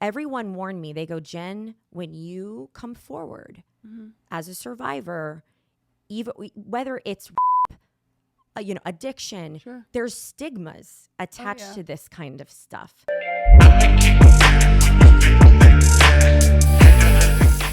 everyone warned me. They go, Jen, when you come forward as a survivor, even whether it's addiction, there's stigmas attached to this kind of stuff.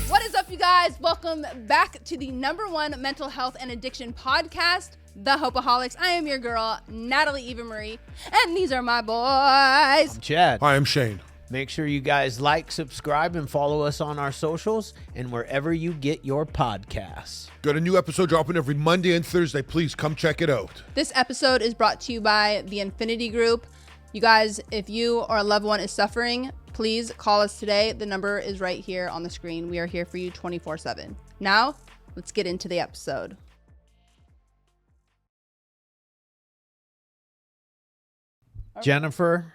What is up, you guys? Welcome back to the #1 mental health and addiction podcast, the Hopeaholics. I am your girl, Natalie Eva Marie, and these are my boys. I'm Chad. Hi, I'm Shane. Make sure you guys like, subscribe, and follow us on our socials and wherever you get your podcasts. Got a new episode dropping every Monday and Thursday. Please come check it out. This episode is brought to you by the Infinity Group. You guys, if you or a loved one is suffering, please call us today. The number is right here on the screen. We are here for you 24/7. Now, let's get into the episode. Jennifer,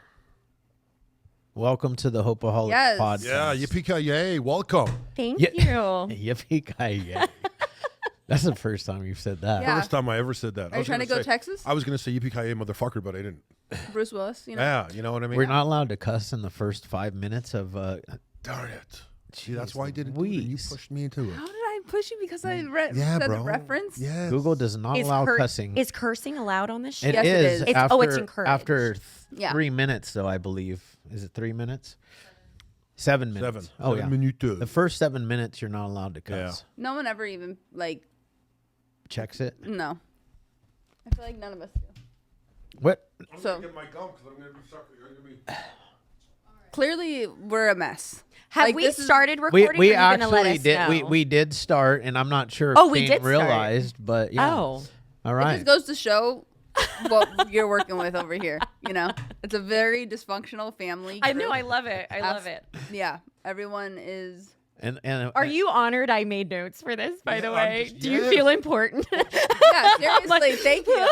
welcome to the Hopeaholics Podcast. Yeah, yippee-ki-yay. Welcome. Thank you. Yippee-ki-yay. That's the first time you've said that. Yeah. First time I ever said that. Are you trying to go Texas? I was going to say yippee-ki-yay, motherfucker, but I didn't. Bruce Willis, you know? Yeah, you know what I mean? We're not allowed to cuss in the first 5 minutes of... Darn it. See, that's why I didn't do it. You Louise. pushed me into it. How did I push you? Because I Yeah, said bro. the reference? Yes. Google does not allow cussing. Is cursing allowed on this show? It Yes, it is. is. It's After, encouraged. after Yeah. 3 minutes, though, I believe. Is it 3 minutes? 7 minutes. 7. Oh, yeah. 7 minutes. The first 7 minutes, you're not allowed to cuss. No one ever even, Checks it. no. I feel like none of us do. What? I'm So- going to get my gum because I'm going to be sucker. Clearly, we're a mess. Have Like, we this is- started recording? We or are you gonna let actually us did. know? We did start, and I'm not sure if Oh, we Shane did start. realized, but yeah. Oh. All It right. just goes to show what you're working with over here. You know, it's a very dysfunctional family. I know. group. I love it. I love it. Yeah, everyone is. And Are you honored I made notes for this, by the Yeah, way? Do you feel important? Yeah, seriously, thank you.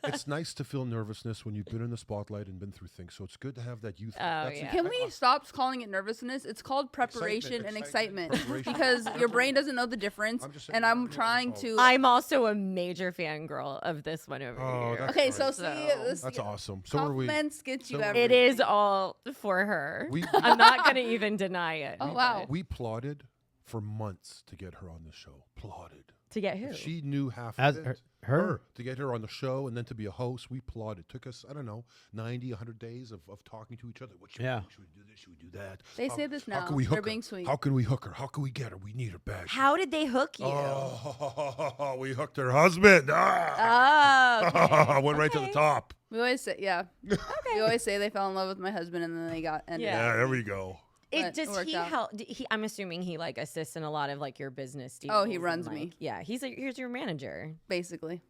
It's nice to feel nervousness when you've been in the spotlight and been through things. So it's good to have that youth. That's yeah. Can we stop calling it nervousness? It's called preparation and excitement Preparation. because your brain doesn't know the difference. I'm just saying, And I'm no, trying no. to. I'm also a major fangirl of this one over Oh, here. that's Okay, nice. so see, this That's awesome. So are we. compliments get you So- everything. It is all for her. We- I'm not going to even deny it. Oh, wow. We plotted for months to get her on the show. Plotted. To get who? She knew half As of it. her? To get her on the show and then to be a host, we plotted. Took us, I don't know, 90, 100 days of talking to each other. What should Yeah. we do? Should we do this? Should we do that? They say this How now. can we They're hook being her? sweet. How can we hook her? How can we get her? We need her back. How did they hook you? Oh, we hooked her husband. Ah. Oh, okay. Went right to the Okay. top. We always say, yeah. We always say they fell in love with my husband and then they got ended. Yeah. Yeah, there we go. But Does it worked he out. help? I'm assuming he like assists in a lot of like your business deals. Oh, he and, runs like, me. Yeah, he's your manager. Basically.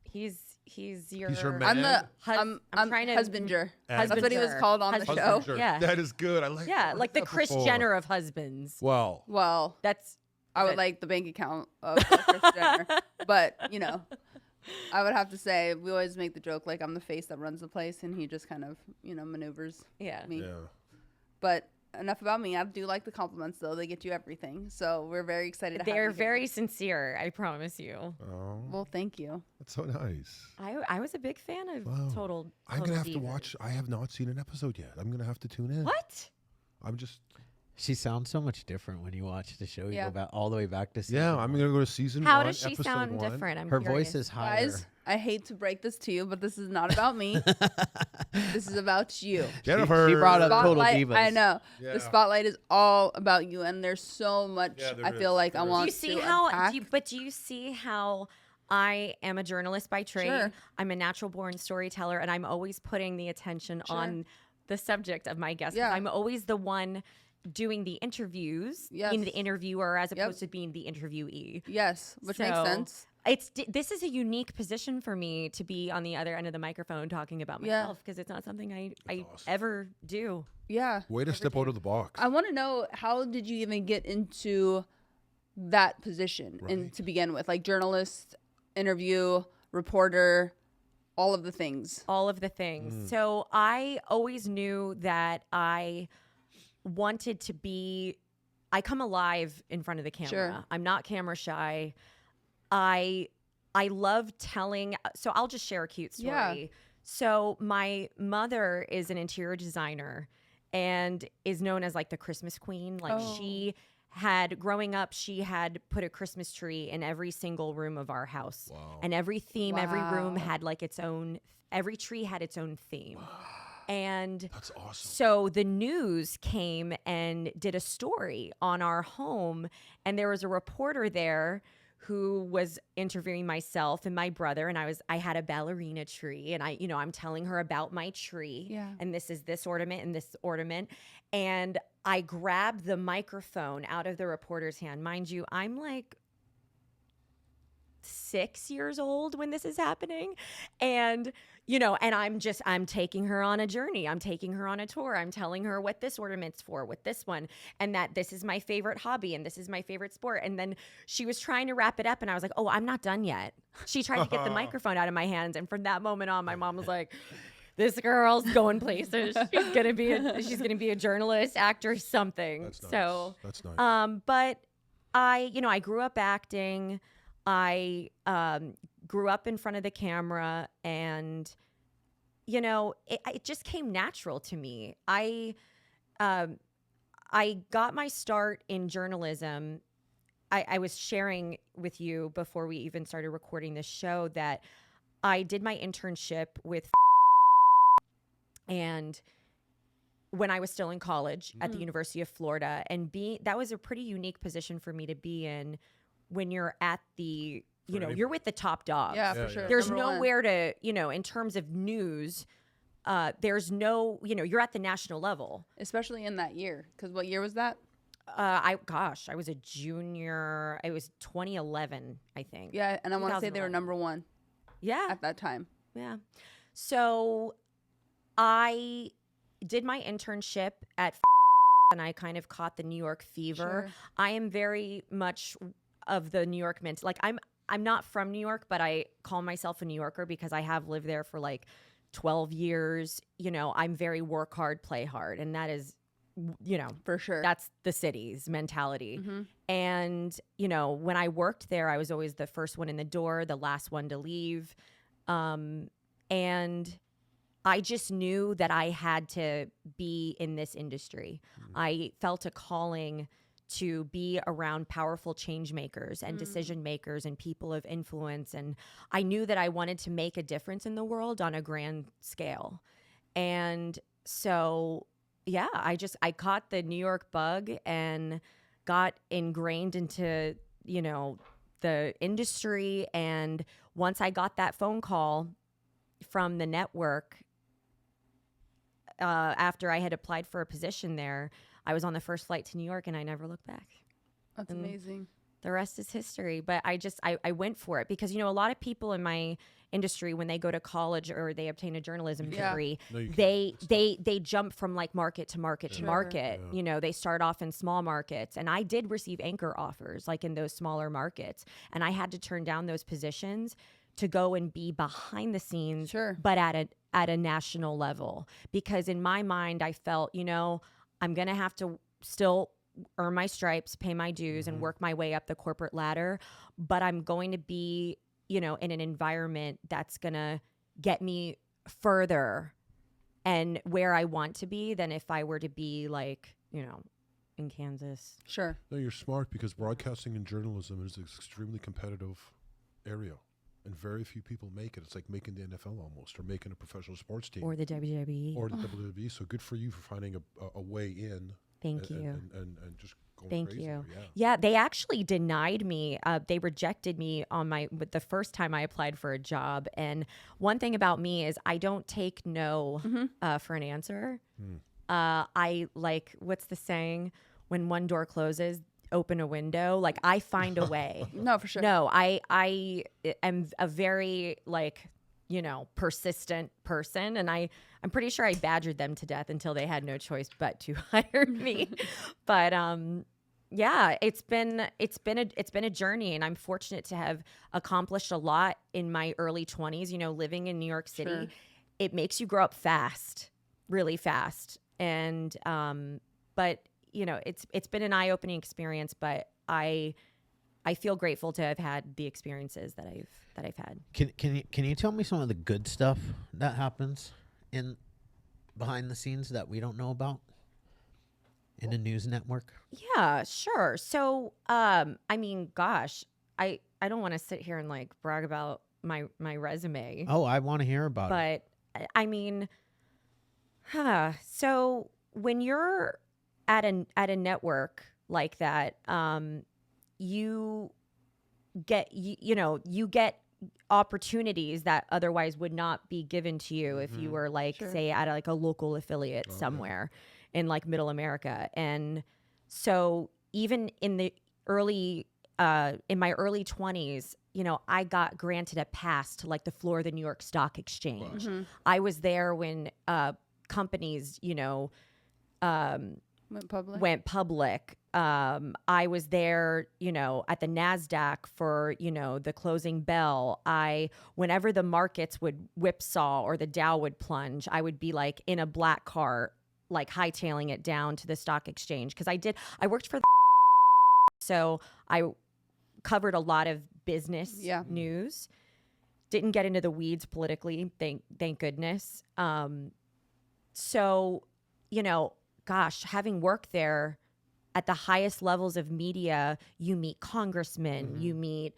He's your. He's her I'm man. the I'm trying to- husbander. That's what he was Husbander. called on the Husband. show. Husband, Yeah. That is good. I like Yeah, that. like the That Kris before. Jenner of husbands. Well, Well, That's I would but- like the bank account of Kris Jenner. But, I would have to say we always make the joke like I'm the face that runs the place and he just kind of, maneuvers yeah. me. yeah. But enough about me. I do like the compliments though. They get you everything. So we're very excited to have They're you here. very sincere. I promise you. Oh, Well, thank you. that's so nice. I was a big fan of Wow. Total. I'm going to have to Divas. watch. I have not seen an episode yet. I'm going to have to tune in. What? I'm just. She sounds so much different when you watch the show. You Yeah. go back all the way back to season Yeah, I'm going to go to season How 1. does she episode sound 1. different? I'm Her curious. voice is higher. Guys, I hate to break this to you, but this is not about me. This is about you. Jennifer. She brought up Total Spotlight, Divas. I know. Yeah. The spotlight is all about you, and there's so much Yeah, there I feel is. like I There is. Do want you see to how? unpack. Do you see how? I am a journalist by trade. Sure. I'm a natural born storyteller, and I'm always putting the attention on the subject of my guests. 'Cause Yeah. I'm always the one doing the interviews, Yes. being the interviewer as Yep. opposed to being the interviewee. Yes, which makes So, sense. This is a unique position for me to be on the other end of the microphone talking about Yeah. myself because it's not something I awesome. ever do. Yeah. Way to step out of the box. I want to know, how did you even get into that position and Right. to begin with? Like journalist, interview, reporter, all of the things. All of the things. So I always knew that I wanted to be, I come alive in front of the camera. Sure. I'm not camera shy. I love telling. So I'll just share a cute story. Yeah. So my mother is an interior designer, and is known as like the Christmas queen. Like growing up, she had put a Christmas tree in every single room of our house. Wow. And every theme, every room had like every tree had its own theme. And that's awesome. So the news came and did a story on our home, and there was a reporter there who was interviewing myself and my brother, and I had a ballerina tree, and I'm telling her about my tree, and this is this ornament and this ornament, and I grabbed the microphone out of the reporter's hand. Mind you, I'm like 6 years old when this is happening, and I'm taking her on a journey. I'm taking her on a tour. I'm telling her what this ornament's for, what this one, and that this is my favorite hobby and this is my favorite sport. And then she was trying to wrap it up, and I was like, oh, I'm not done yet. She tried to get the microphone out of my hands, and from that moment on, my mom was like, this girl's going places. She's gonna be a journalist, actor, something. That's nice. So that's nice. But I grew up acting. I grew up in front of the camera, and it just came natural to me. I got my start in journalism. I was sharing with you before we even started recording this show that I did my internship with and when I was still in college at the University of Florida, and that was a pretty unique position for me to be in when you're at the, you're with the top dogs. Yeah, for sure. There's nowhere to, in terms of news, there's no, you're at the national level. Especially in that year. Because what year was that? I was a junior. It was 2011, I think. Yeah, and I want to say they were number one. Yeah. At that time. Yeah. So I did my internship at and I kind of caught the New York fever. Sure. I am very much of the New York mentality. Like I'm not from New York, but I call myself a New Yorker because I have lived there for like 12 years. I'm very work hard, play hard. And that is, for sure. That's the city's mentality. Mm-hmm. And, when I worked there, I was always the first one in the door, the last one to leave. And I just knew that I had to be in this industry. I felt a calling to be around powerful change makers and decision makers and people of influence. And I knew that I wanted to make a difference in the world on a grand scale. And so, yeah, I caught the New York bug and got ingrained into, the industry. And once I got that phone call from the network, after I had applied for a position there, I was on the first flight to New York and I never looked back. That's amazing. The rest is history. But I went for it because, a lot of people in my industry, when they go to college or they obtain a journalism degree, they jump from like market to market to market. Yeah. They start off in small markets. And I did receive anchor offers like in those smaller markets. And I had to turn down those positions to go and be behind the scenes, but at a national level. Because in my mind, I felt, I'm going to have to still earn my stripes, pay my dues, and work my way up the corporate ladder. But I'm going to be, in an environment that's going to get me further and where I want to be than if I were to be like, in Kansas. Sure. No, you're smart because broadcasting and journalism is an extremely competitive area. And very few people make it. It's like making the NFL almost, or making a professional sports team. Or the WWE. Or the WWE. So good for you for finding a way in. Thank you. And just going Thank crazy. you. Yeah. Yeah, they actually denied me. They rejected me the first time I applied for a job. And one thing about me is I don't take no for an answer. I like, what's the saying? When one door closes, open a window. Like I find a way. No, for sure. No, I am a very persistent person, and I'm pretty sure I badgered them to death until they had no choice but to hire me. But yeah, it's been a journey, and I'm fortunate to have accomplished a lot in my early 20s. Living in New York City, Sure. It makes you grow up fast, really fast, and but it's been an eye-opening experience, but I feel grateful to have had the experiences that I've had. Can you tell me some of the good stuff that happens in behind the scenes that we don't know about? in a news network? Yeah, sure. So, I mean, gosh, I don't want to sit here and like brag about my resume, Oh, I want to hear about it. but I mean, so when you're at a network like that, you get you get opportunities that otherwise would not be given to you if you were like say at like a local affiliate somewhere in like middle America. And so even in the early in my early 20s, I got granted a pass to like the floor of the New York Stock Exchange. I was there when companies went public. I was there, at the NASDAQ for, the closing bell. Whenever the markets would whipsaw or the Dow would plunge, I would be like in a black car, like hightailing it down to the stock exchange. Cause I worked for so I covered a lot of business news. Didn't get into the weeds politically. Thank goodness. So, gosh, having worked there at the highest levels of media, you meet congressmen, you meet,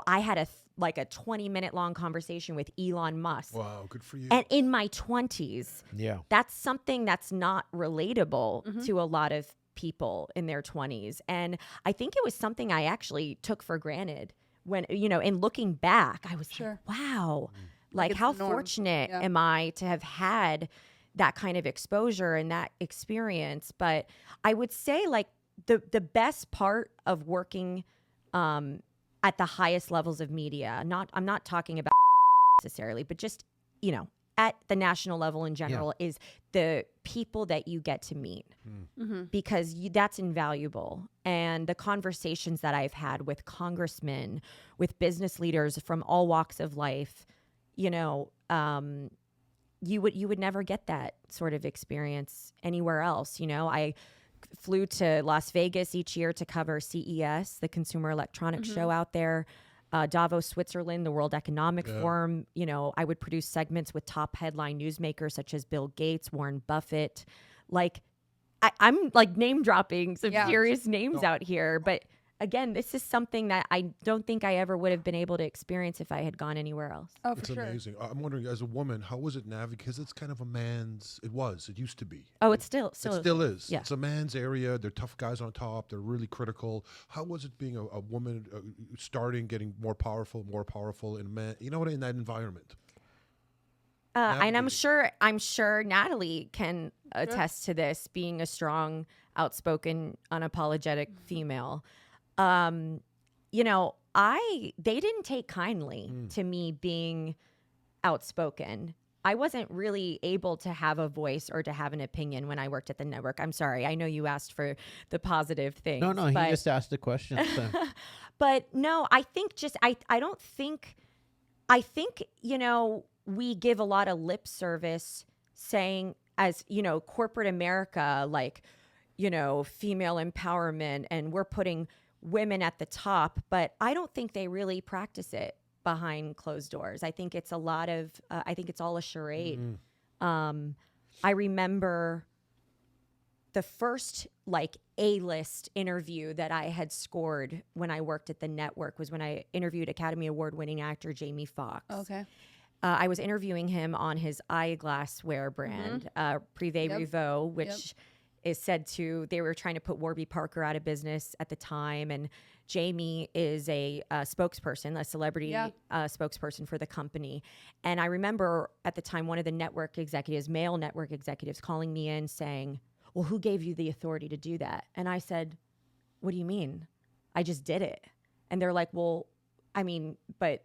I had a 20-minute long conversation with Elon Musk. Wow, good for you. And in my 20s. Yeah. That's something that's not relatable to a lot of people in their 20s. And I think it was something I actually took for granted when, in looking back, I was like, wow, like how fortunate am I to have had that kind of exposure and that experience. But I would say like the best part of working at the highest levels of media, I'm not talking about necessarily, but just, at the national level in general, is the people that you get to meet because that's invaluable. And the conversations that I've had with congressmen, with business leaders from all walks of life, you would never get that sort of experience anywhere else. I flew to Las Vegas each year to cover CES, the Consumer Electronics Show out there. Davos, Switzerland, the World Economic Forum. I would produce segments with top headline newsmakers such as Bill Gates, Warren Buffett. Like, I'm like name dropping some serious names out here. But again, this is something that I don't think I ever would have been able to experience if I had gone anywhere else. Oh, for it's amazing. I'm wondering, as a woman, how was it navigated? Because it's kind of a man's. It used to be. Oh, it still is. Yeah. It's a man's area. They're tough guys on top. They're really critical. How was it being a woman starting, getting more powerful in a man? In that environment. And I'm sure Natalie can attest to this, being a strong, outspoken, unapologetic female. They didn't take kindly to me being outspoken. I wasn't really able to have a voice or to have an opinion when I worked at the network. I'm sorry. I know you asked for the positive things. No, he just asked a question. So. But no, I think I think, we give a lot of lip service saying as, corporate America, like, female empowerment, and we're putting women at the top, but I don't think they really practice it behind closed doors. I think it's all a charade. I remember the first like A-list interview that I had scored when I worked at the network was when I interviewed Academy Award winning actor Jamie Foxx. Okay. I was interviewing him on his eyeglasswear brand, Privé Revaux, which is said to, they were trying to put Warby Parker out of business at the time. And Jamie is a spokesperson, a celebrity spokesperson for the company. And I remember at the time, one of the network executives, male network executives, calling me in saying, well, who gave you the authority to do that? And I said, what do you mean? I just did it. And they're like, well, I mean, but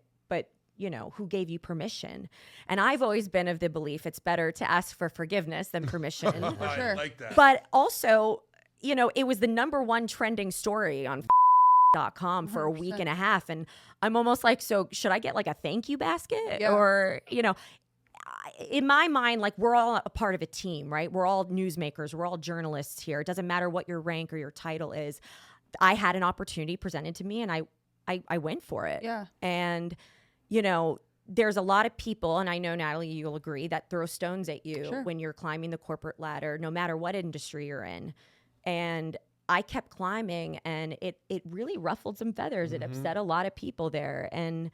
who gave you permission? And I've always been of the belief it's better to ask for forgiveness than permission. For sure. I like that. But also, it was the number one trending story on .com for 1.5 weeks. And I'm almost like, so should I get like a thank you basket? Yeah. Or, in my mind, like we're all a part of a team, right? We're all newsmakers. We're all journalists here. It doesn't matter what your rank or your title is. I had an opportunity presented to me and I went for it. Yeah. And, there's a lot of people, and I know, Natalie, you'll agree, that throw stones at you when you're climbing the corporate ladder, no matter what industry you're in. And I kept climbing, and it really ruffled some feathers. It upset a lot of people there. And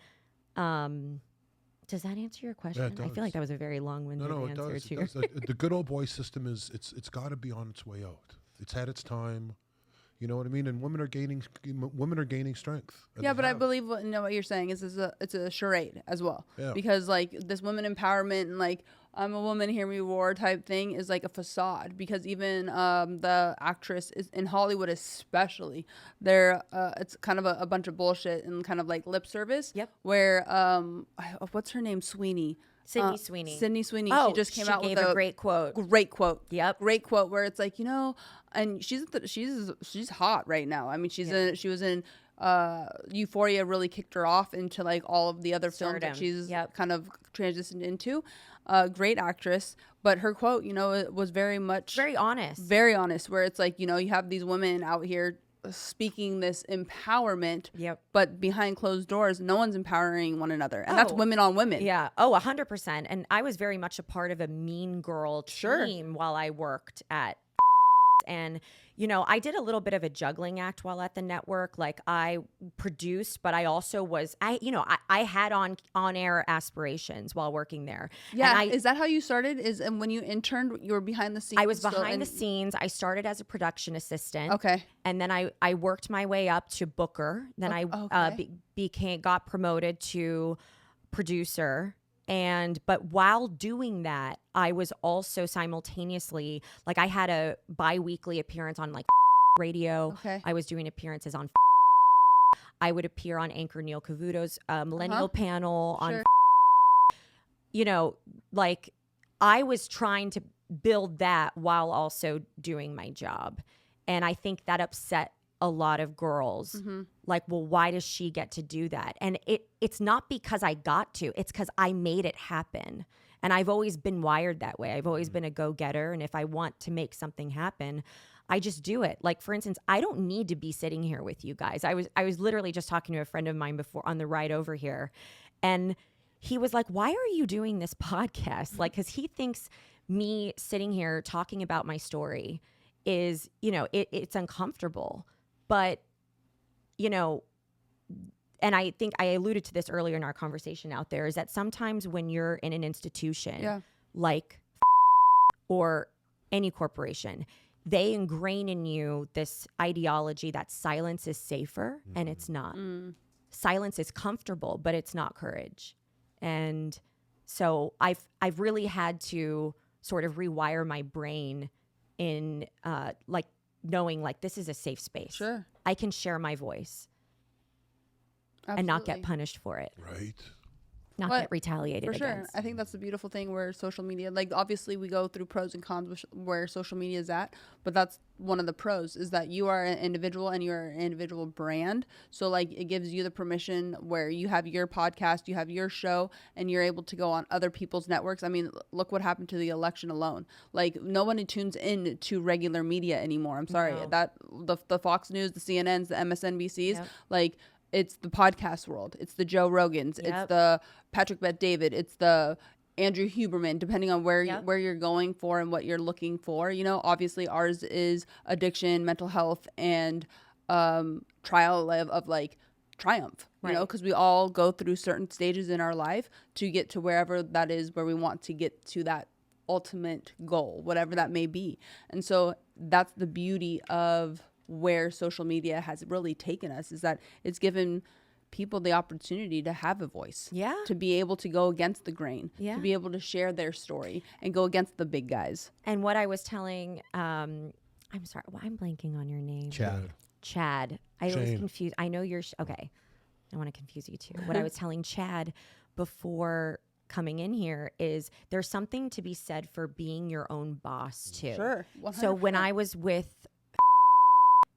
does that answer your question? Yeah, I feel like that was a very long-winded answer it to does. The good old boy system it's got to be on its way out. It's had its time. You know what I mean? And women are gaining strength. Yeah, but I believe what you're saying is it's a charade as well. Yeah. Because like this women empowerment and like I'm a woman, hear me roar type thing is like a facade. Because even the actress is in Hollywood especially, it's kind of a bunch of bullshit and kind of like lip service. Yep. Where what's her name? Sweeney. Sydney Sweeney. Sydney Sweeney. Oh, she just came out gave with a great quote. Great quote. Yep. Great quote where it's like, and she's hot right now. I mean, she was in Euphoria, really kicked her off into like all of the other films that she's kind of transitioned into. Great actress, but her quote, it was very honest, where it's like, you have these women out here speaking this empowerment, but behind closed doors, no one's empowering one another. And that's women on women. Yeah. Oh, 100%. And I was very much a part of a mean girl team while I worked at and I did a little bit of a juggling act while at the network. Like I produced, but I also was I had on air aspirations while working there. Yeah. Is that how you started? And when you interned, you were behind the scenes? I was behind the scenes. I started as a production assistant. Okay. And then I worked my way up to booker. Then I got promoted to producer. But while doing that, I was also simultaneously, like I had a bi-weekly appearance on like radio. Okay. I was doing appearances on I would appear on Anchor Neil Cavuto's millennial panel on, like I was trying to build that while also doing my job. And I think that upset a lot of girls. Like, well, why does she get to do that? And it's not because I got to, it's because I made it happen. And I've always been wired that way. I've always been a go-getter. And if I want to make something happen, I just do it. Like, for instance, I don't need to be sitting here with you guys. I was literally just talking to a friend of mine before on the ride over here. And he was like, why are you doing this podcast? Like, because he thinks me sitting here talking about my story is, it's uncomfortable. But, and I think I alluded to this earlier in our conversation out there, is that sometimes when you're in an institution like or any corporation, they ingrain in you this ideology that silence is safer, and it's not. Silence is comfortable, but it's not courage. And so I've really had to sort of rewire my brain in like knowing like this is a safe space. Sure. I can share my voice. Absolutely. And not get punished for it. Right. Not get retaliated for sure. against. I think that's the beautiful thing where social media, like obviously we go through pros and cons where social media is at, but that's one of the pros is that you are an individual and you're an individual brand. So like it gives you the permission where you have your podcast, you have your show, and you're able to go on other people's networks. I mean, look what happened to the election alone. Like no one tunes in to regular media anymore. I'm sorry. That the Fox News, the CNNs, the MSNBCs, like it's the podcast world. It's the Joe Rogans. It's the Patrick Bet-David. It's the Andrew Huberman, depending on where you're going for and what you're looking for. Obviously ours is addiction, mental health, and trial of like triumph, because we all go through certain stages in our life to get to wherever that is where we want to get to that ultimate goal, whatever that may be. And so that's the beauty of where social media has really taken us, is that it's given people the opportunity to have a voice, to be able to go against the grain, to be able to share their story and go against the big guys. And what I was telling, I'm sorry, I'm blanking on your name. Chad. I was confused. I know you're, okay. I want to confuse you too. What I was telling Chad before coming in here is there's something to be said for being your own boss too. Sure. 100%. So when I was with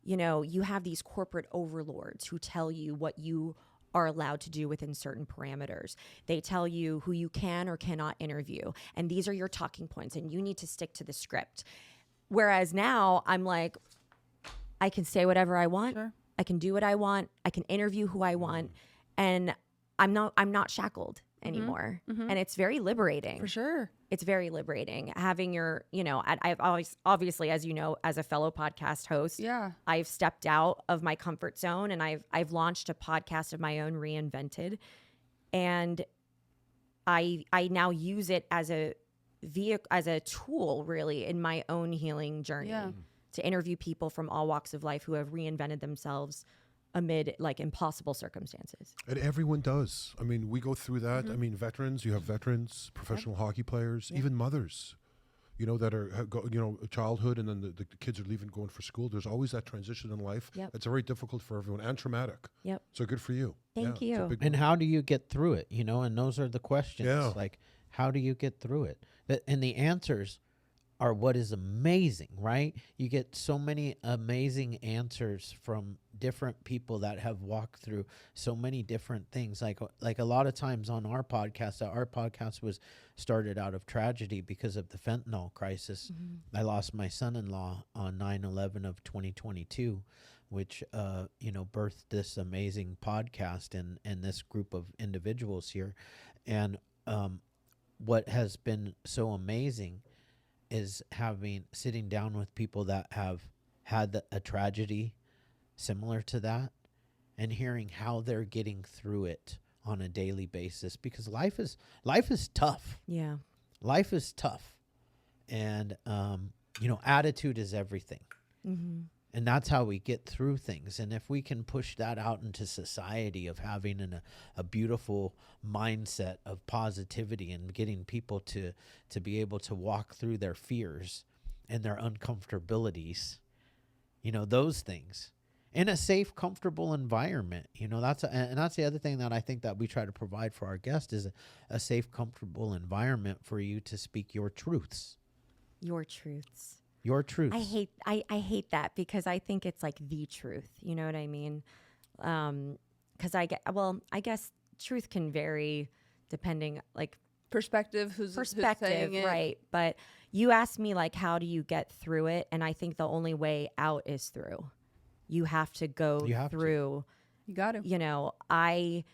you have these corporate overlords who tell you what you are allowed to do within certain parameters. They tell you who you can or cannot interview. And these are your talking points and you need to stick to the script. Whereas now I'm like, I can say whatever I want. Sure. I can do what I want. I can interview who I want. And I'm not shackled. anymore. And it's very liberating. For sure. It's very liberating having your, I've always, obviously, as you know, as a fellow podcast host, I've stepped out of my comfort zone, and I've launched a podcast of my own, Reinvented. And I now use it as a tool, really, in my own healing journey, to interview people from all walks of life who have reinvented themselves amid like impossible circumstances. And everyone does. I mean, we go through that. I mean, veterans, you have veterans, professional hockey players, even mothers, that are, childhood, and then the kids are leaving, going for school. There's always that transition in life. It's very difficult for everyone and traumatic. So good for you. Thank you. And how do you get through it? And those are the questions. Like, how do you get through it? And the answers are what is amazing, right? You get so many amazing answers from different people that have walked through so many different things. Like a lot of times on our podcast was started out of tragedy because of the fentanyl crisis. I lost my son-in-law on 9/11 of 2022, which birthed this amazing podcast and this group of individuals here. And what has been so amazing is sitting down with people that have had a tragedy similar to that, and hearing how they're getting through it on a daily basis, because life is tough. Life is tough. And attitude is everything. And that's how we get through things. And if we can push that out into society of having a beautiful mindset of positivity and getting people to be able to walk through their fears and their uncomfortabilities, those things in a safe, comfortable environment, that's the other thing that I think that we try to provide for our guests is a safe, comfortable environment for you to speak your truths. Your truths. Your truth. I hate that, because I think it's like the truth. You know what I mean? Because I guess truth can vary depending, like, perspective. Who's saying it. Right? But you asked me, like, how do you get through it? And I think the only way out is through. You have to go through. You got to. I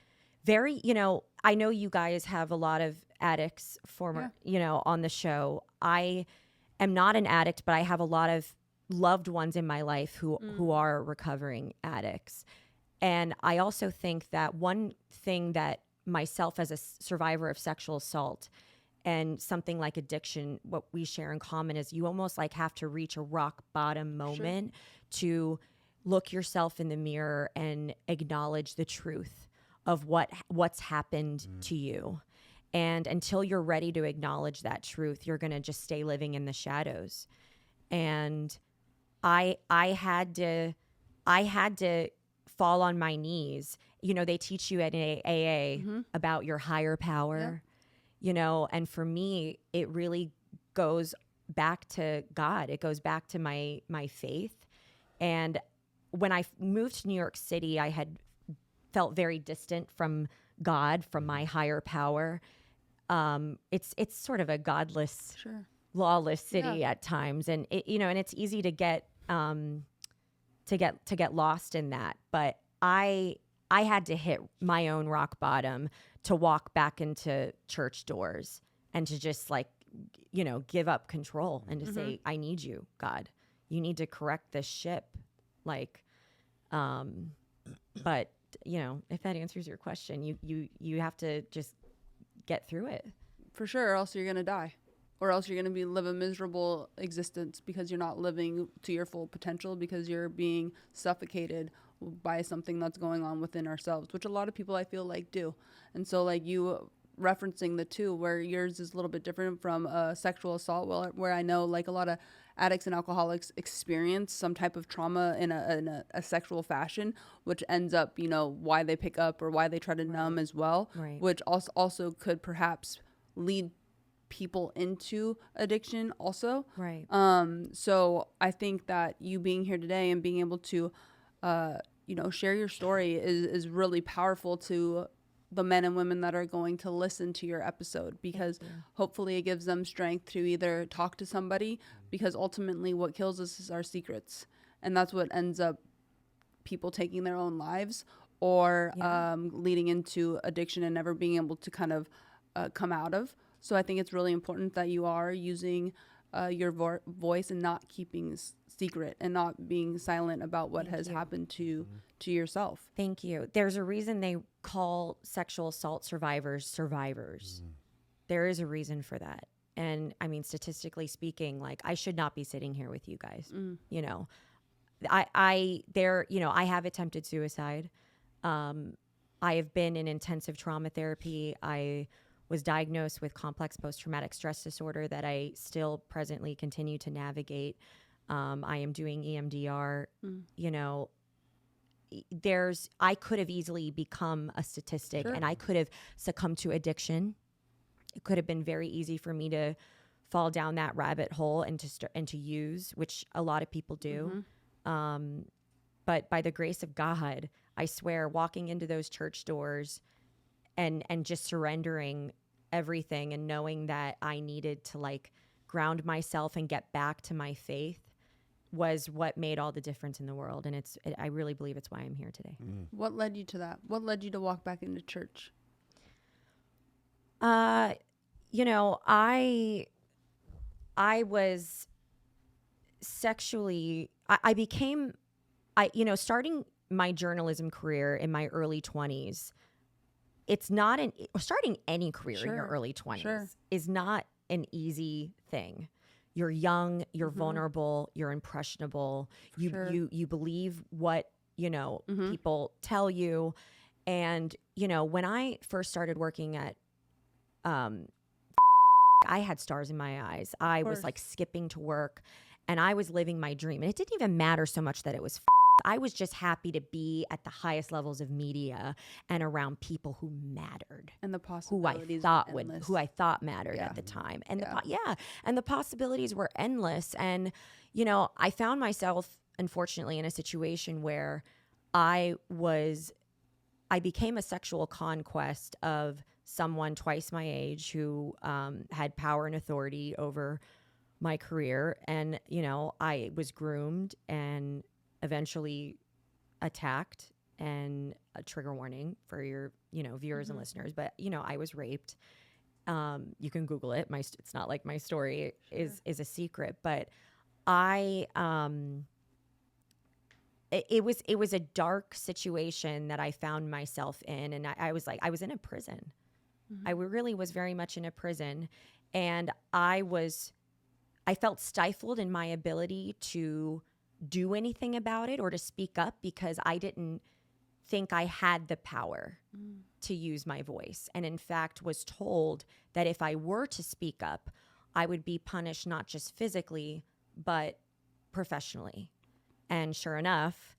know you guys have a lot of addicts on the show. I am not an addict, but I have a lot of loved ones in my life who are recovering addicts. And I also think that one thing that myself as a survivor of sexual assault and something like addiction, what we share in common is you almost like have to reach a rock bottom moment to look yourself in the mirror and acknowledge the truth of what's happened to you. And until you're ready to acknowledge that truth, you're going to just stay living in the shadows. And I had to fall on my knees. They teach you at AA about your higher power, and for me, it really goes back to God. It goes back to my faith. And when I moved to New York City, I had felt very distant from God, from my higher power. It's sort of a godless, lawless city at times, and and it's easy to get lost in that. But I had to hit my own rock bottom to walk back into church doors and to just give up control and to say, I need you, God. You need to correct this ship. But if that answers your question, you have to just get through it. For sure, or else you're going to die. Or else you're going to live a miserable existence because you're not living to your full potential, because you're being suffocated by something that's going on within ourselves, which a lot of people I feel like do. And so you referencing the two, where yours is a little bit different from sexual assault, where I know a lot of addicts and alcoholics experience some type of trauma in a sexual fashion, which ends up, why they pick up or why they try to numb as well, which also could perhaps lead people into addiction also. So I think that you being here today and being able to, share your story is really powerful to the men and women that are going to listen to your episode, because hopefully it gives them strength to either talk to somebody, because ultimately what kills us is our secrets. And that's what ends up people taking their own lives, or leading into addiction and never being able to kind of come out of. So I think it's really important that you are using your voice and not keeping secret and not being silent about what has happened to yourself. Thank you. There's a reason they call sexual assault survivors. There is a reason for that. And I mean, statistically speaking, like, I should not be sitting here with you guys. You know, I have attempted suicide. I have been in intensive trauma therapy. I was diagnosed with complex post-traumatic stress disorder that I still presently continue to navigate. I am doing EMDR. You know, I could have easily become a statistic, and I could have succumbed to addiction. It could have been very easy for me to fall down that rabbit hole and to use, which a lot of people do. But by the grace of God, I swear, walking into those church doors and just surrendering everything and knowing that I needed to like ground myself and get back to my faith was what made all the difference in the world. And I really believe it's why I'm here today. What led you to that? What led you to walk back into church? You know, I was sexually, starting my journalism career in my early 20s, starting any career in your early 20s is not an easy thing. You're young, you're vulnerable, you're impressionable. You believe what, people tell you. And, when I first started working at, I had stars in my eyes. I was like skipping to work and I was living my dream. And it didn't even matter so much that it was I was just happy to be at the highest levels of media and around people who mattered and the possibilities who I thought mattered at the time. And and the possibilities were endless. And, I found myself, unfortunately, in a situation where I became a sexual conquest of someone twice my age who had power and authority over my career. And, I was groomed and eventually attacked, and a trigger warning for your, viewers and listeners. But, I was raped. You can Google it. It's not like my story is a secret, but it was a dark situation that I found myself in. And I was in a prison. I really was very much in a prison, and I felt stifled in my ability to do anything about it or to speak up because I didn't think I had the power to use my voice. And in fact, was told that if I were to speak up, I would be punished not just physically, but professionally. And sure enough,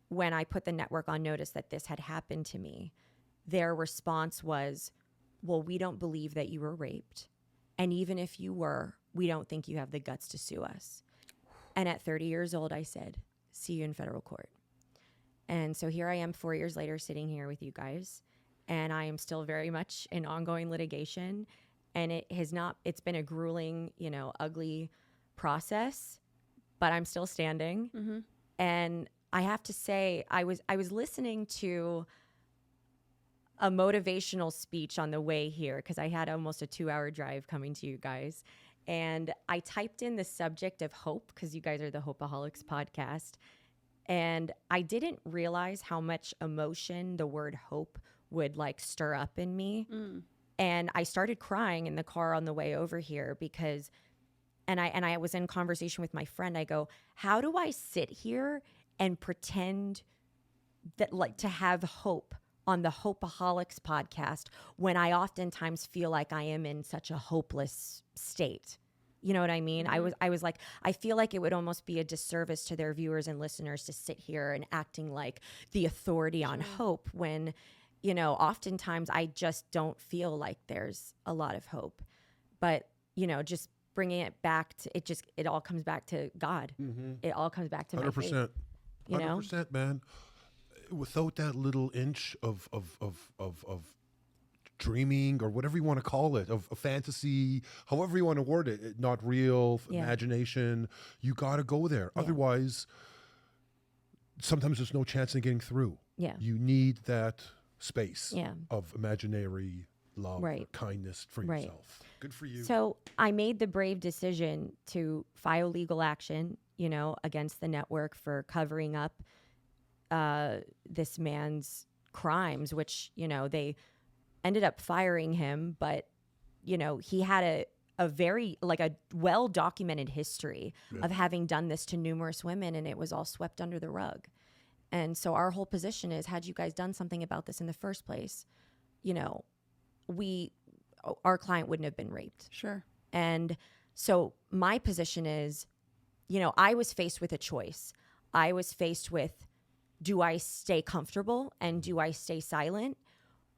when I put the network on notice that this had happened to me, their response was, well, we don't believe that you were raped. And even if you were, we don't think you have the guts to sue us. And at 30 years old, I said, see you in federal court. And so here I am 4 years later sitting here with you guys. And I am still very much in ongoing litigation. And it's been a grueling, ugly process, but I'm still standing. And I have to say, I was listening to a motivational speech on the way here because I had almost a 2-hour drive coming to you guys. And I typed in the subject of hope because you guys are the Hopeaholics Podcast. And I didn't realize how much emotion the word hope would like stir up in me. And I started crying in the car on the way over here because, and I was in conversation with my friend. I go, how do I sit here and pretend that like to have hope on the Hopeaholics Podcast when I oftentimes feel like I am in such a hopeless state? You know what I mean? I was like, I feel like it would almost be a disservice to their viewers and listeners to sit here and acting like the authority on hope when, oftentimes I just don't feel like there's a lot of hope. But, just bringing it back to, it all comes back to God. It all comes back to 100%. My faith. 100%, man. Without that little inch of dreaming or whatever you want to call it, of fantasy, however you want to word it, not real, imagination, you got to go there. Otherwise, sometimes there's no chance in getting through. Yeah. You need that space Yeah. of imaginary love, Right. or kindness for Right. yourself. Good for you. So I made the brave decision to file legal action, against the network for covering up this man's crimes, which, they ended up firing him. But, he had a very, like, a well-documented history of having done this to numerous women, and it was all swept under the rug. And so our whole position is, had you guys done something about this in the first place, our client wouldn't have been raped. Sure. And so my position is, I was faced with a choice. I was faced with, do I stay comfortable and do I stay silent?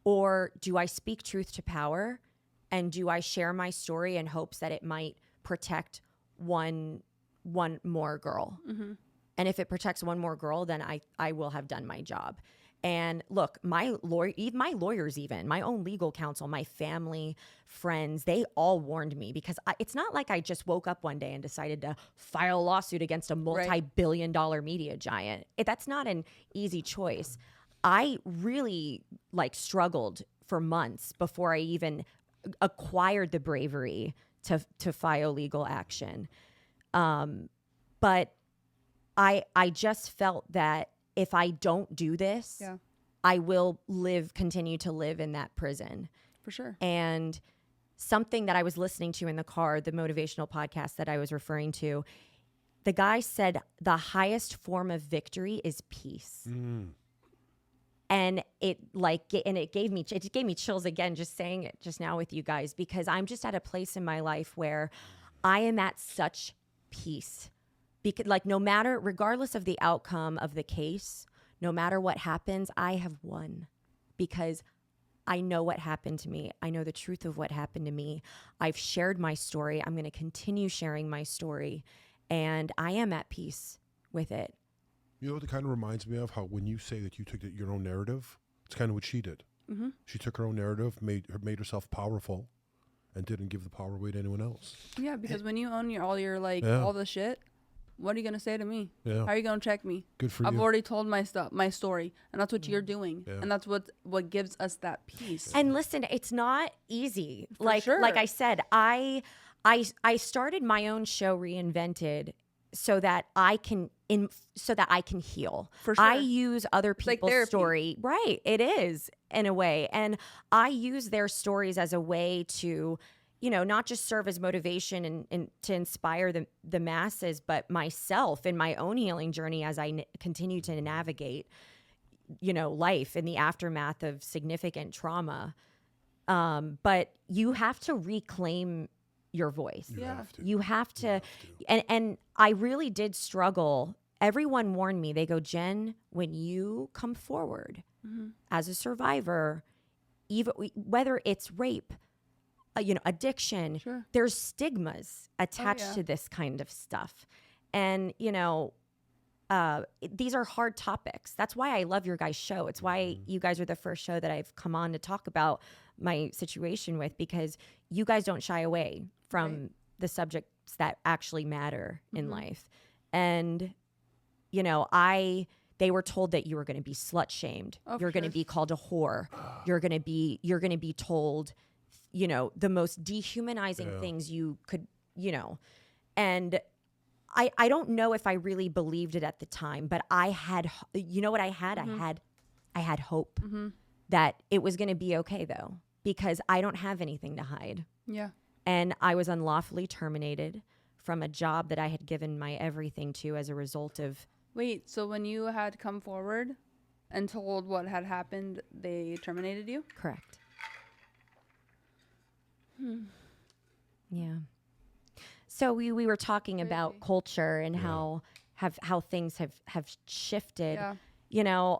Or do I speak truth to power? And do I share my story in hopes that it might protect one more girl? Mm-hmm. And if it protects one more girl, then I will have done my job. And look, my lawyers, even my own legal counsel, my family, friends, they all warned me, because it's not like I just woke up one day and decided to file a lawsuit against a multi-billion-dollar media giant. That's not an easy choice. I really struggled for months before I even acquired the bravery to file legal action. But I just felt that if I don't do this, I will continue to live in that prison. For sure. And something that I was listening to in the car, the motivational podcast that I was referring to, the guy said the highest form of victory is peace. And it gave me chills again, just saying it just now with you guys, because I'm just at a place in my life where I am at such peace. Because regardless of the outcome of the case, no matter what happens, I have won, because I know what happened to me. I know the truth of what happened to me. I've shared my story. I'm going to continue sharing my story, and I am at peace with it. You know what it kind of reminds me of? How when you say that you took your own narrative, it's kind of what she did. Mm-hmm. She took her own narrative, made herself powerful, and didn't give the power away to anyone else. Yeah, because when you own all the shit, what are you gonna say to me? Yeah. How are you gonna check me? Good for you. I've already told my story, and that's what you're doing, and that's what gives us that peace. And listen, it's not easy. Sure. Like I said, I started my own show, Reinvented, so that I can heal. For sure. I use other people's story. Right. It is, in a way. And I use their stories as a way to, not just serve as motivation and to inspire the masses, but myself in my own healing journey as I continue to navigate, life in the aftermath of significant trauma. But you have to reclaim your voice. You have to. And I really did struggle. Everyone warned me. They go, Jen, when you come forward as a survivor, even whether it's rape, addiction, there's stigmas attached to this kind of stuff. And, these are hard topics. That's why I love your guys' show. It's why you guys are the first show that I've come on to talk about my situation with, because you guys don't shy away from the subjects that actually matter in life. And, they were told that you were going to be slut shamed. You're going to be called a whore. You're going to be told, the most dehumanizing things you could, and I don't know if I really believed it at the time, but I had, what I had? I had hope that it was going to be okay, though, because I don't have anything to hide. Yeah. And I was unlawfully terminated from a job that I had given my everything to as a result of. Wait, so when you had come forward and told what had happened, they terminated you? Correct. Yeah. So we were talking about culture and how things have shifted. Yeah.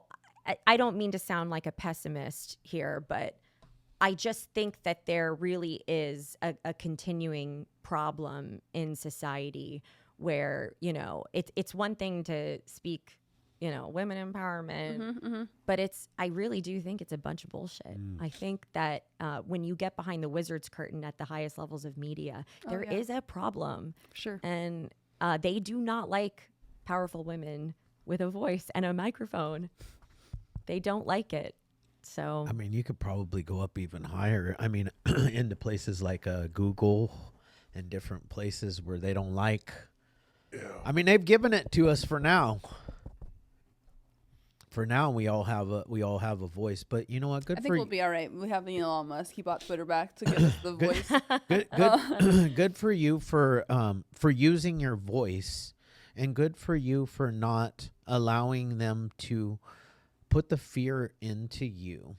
I don't mean to sound like a pessimist here, but I just think that there really is a continuing problem in society where, it's one thing to speak, women empowerment, but I really do think it's a bunch of bullshit. I think that when you get behind the wizard's curtain at the highest levels of media, there is a problem. Sure. And they do not like powerful women with a voice and a microphone. They don't like it. So I mean, you could probably go up even higher. I mean, into places like Google and different places where they don't like. Yeah. I mean, they've given it to us for now. For now, we all have a voice. But you know what? I think we'll be all right. We have Elon Musk. He bought Twitter back to give us the voice. Good for you for using your voice, and good for you for not allowing them to put the fear into you.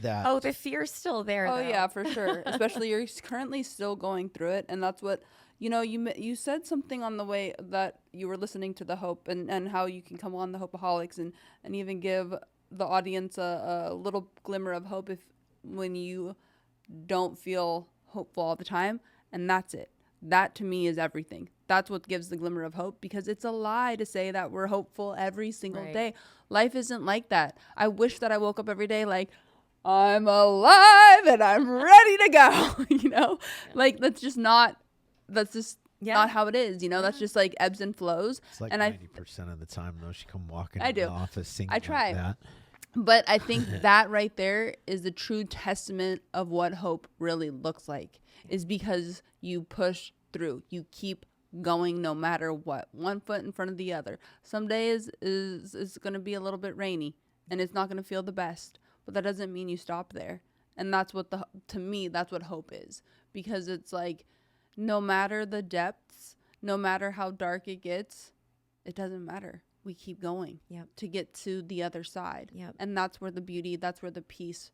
That the fear's still there. Oh though. Yeah, for sure. Especially you're currently still going through it, and that's what you said something on the way that you were listening to the Hope and how you can come on the Hopeaholics and even give the audience a little glimmer of hope when you don't feel hopeful all the time, and that's it. That to me is everything. That's what gives the glimmer of hope, because it's a lie to say that we're hopeful every single day. Life isn't like that. I wish that I woke up every day like, I'm alive and I'm ready to go. Like that's just not how it is. That's just like ebbs and flows. It's like and 90% of the time though, she come walking in the office singing I try. like that. But I think that right there is the true testament of what hope really looks like, is because you push through. You keep going no matter what, one foot in front of the other. Some days is going to be a little bit rainy and it's not going to feel the best, but that doesn't mean you stop there. And that's what to me, that's what hope is, because it's like, no matter the depths, no matter how dark it gets, it doesn't matter. We keep going to get to the other side. Yep. And that's where the beauty, that's where the peace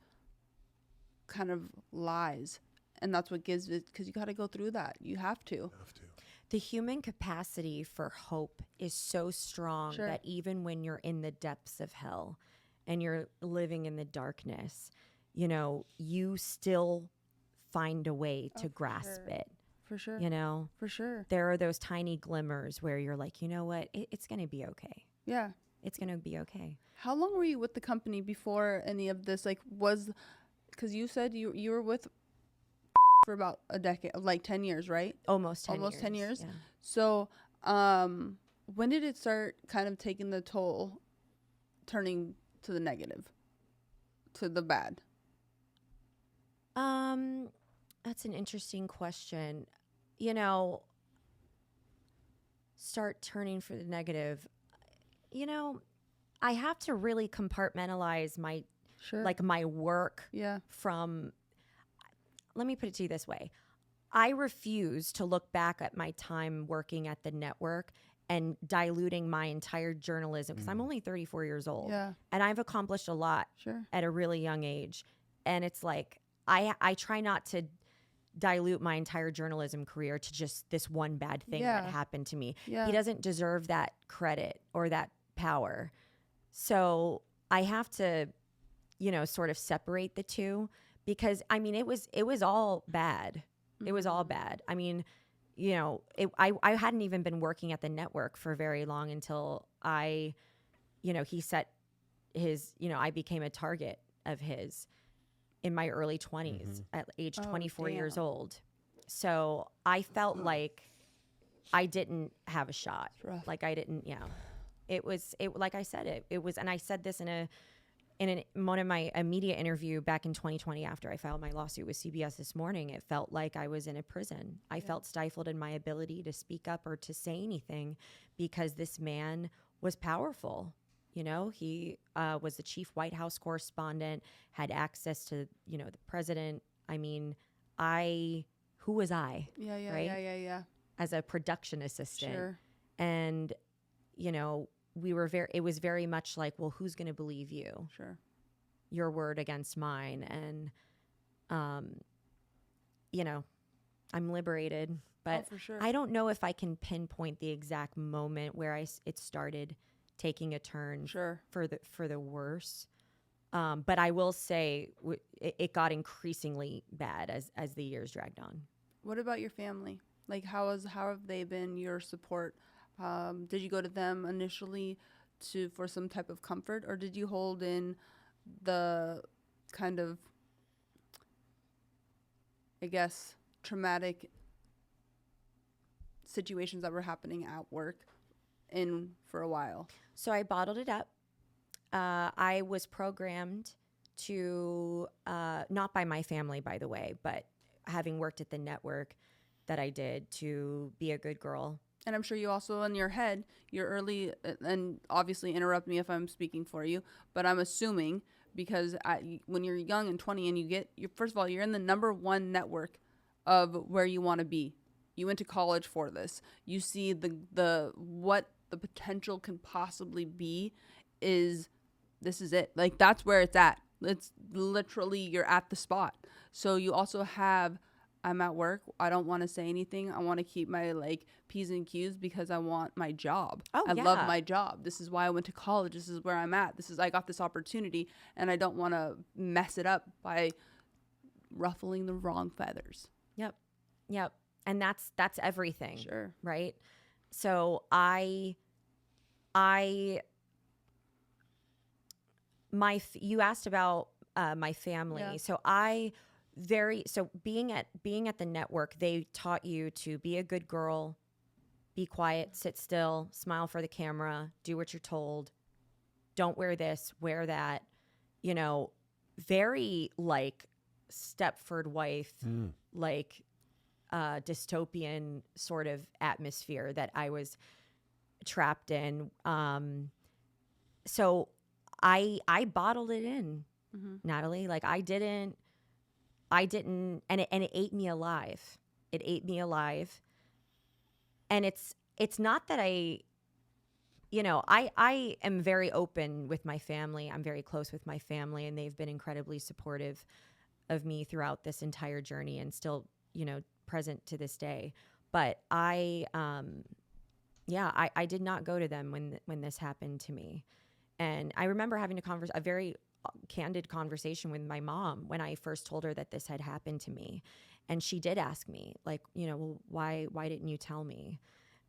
kind of lies. And that's what gives it, because you got to go through that. You have to. The human capacity for hope is so strong that even when you're in the depths of hell and you're living in the darkness, you still find a way to grasp it. For sure. For sure. There are those tiny glimmers where you're like, you know what? It's going to be okay. Yeah. It's going to be okay. How long were you with the company before any of this? Because you said you were with for about a decade, like 10 years, right? Almost 10 years. Yeah. So when did it start kind of taking the toll, turning to the negative, to the bad? That's an interesting question. Start turning for the negative. I have to really compartmentalize my my work from, let me put it to you this way. I refuse to look back at my time working at the network and diluting my entire journalism, because I'm only 34 years old. Yeah. And I've accomplished a lot at a really young age. And it's like, I try not to dilute my entire journalism career to just this one bad thing that happened to me. Yeah. He doesn't deserve that credit or that power. So I have to, sort of separate the two, because I mean, it was all bad. Mm-hmm. It was all bad. I mean, I hadn't even been working at the network for very long until he set his, I became a target of his in my early 20s at age 24 years old. So I felt like I didn't have a shot. Like I didn't, it was like I said, it was, and I said this in one of my media interview back in 2020 after I filed my lawsuit with CBS This Morning. It felt like I was in a prison. I felt stifled in my ability to speak up or to say anything, because this man was powerful. He was the chief White House correspondent, had access to, the president. I mean, who was I? Yeah. As a production assistant. Sure. And, it was very much like, well, who's going to believe you? Sure. Your word against mine. And, I'm liberated, but for sure. I don't know if I can pinpoint the exact moment where it started taking a turn for the worse. But I will say it got increasingly bad as the years dragged on. What about your family? Like, how have they been your support? Did you go to them initially for some type of comfort, or did you hold in the kind of, I guess, traumatic situations that were happening at work for a while? So I bottled it up. I was programmed to, not by my family, by the way, but having worked at the network that I did, to be a good girl. And I'm sure you also, in your head, you're early, and obviously interrupt me if I'm speaking for you, but I'm assuming because when you're young and 20 and first of all, you're in the number one network of where you want to be. You went to college for this. You see what the potential can possibly be this is it. Like, that's where it's at. It's literally, you're at the spot. So you also have, I'm at work. I don't want to say anything. I want to keep my P's and Q's because I want my job. I love my job. This is why I went to college. This is where I'm at. I got this opportunity, and I don't want to mess it up by ruffling the wrong feathers. Yep. And that's everything. Sure. Right? So you asked about my family. Yeah. So being at the network, they taught you to be a good girl, be quiet, sit still, smile for the camera, do what you're told. Don't wear this, wear that. Very Stepford wife, dystopian sort of atmosphere that I was trapped in. So I bottled it in, Natalie. I didn't, and it ate me alive. It ate me alive. And it's not that I am very open with my family. I'm very close with my family, and they've been incredibly supportive of me throughout this entire journey, and still, present to this day. But I did not go to them when this happened to me. And I remember having a very candid conversation with my mom when I first told her that this had happened to me. And she did ask me, well, why didn't you tell me?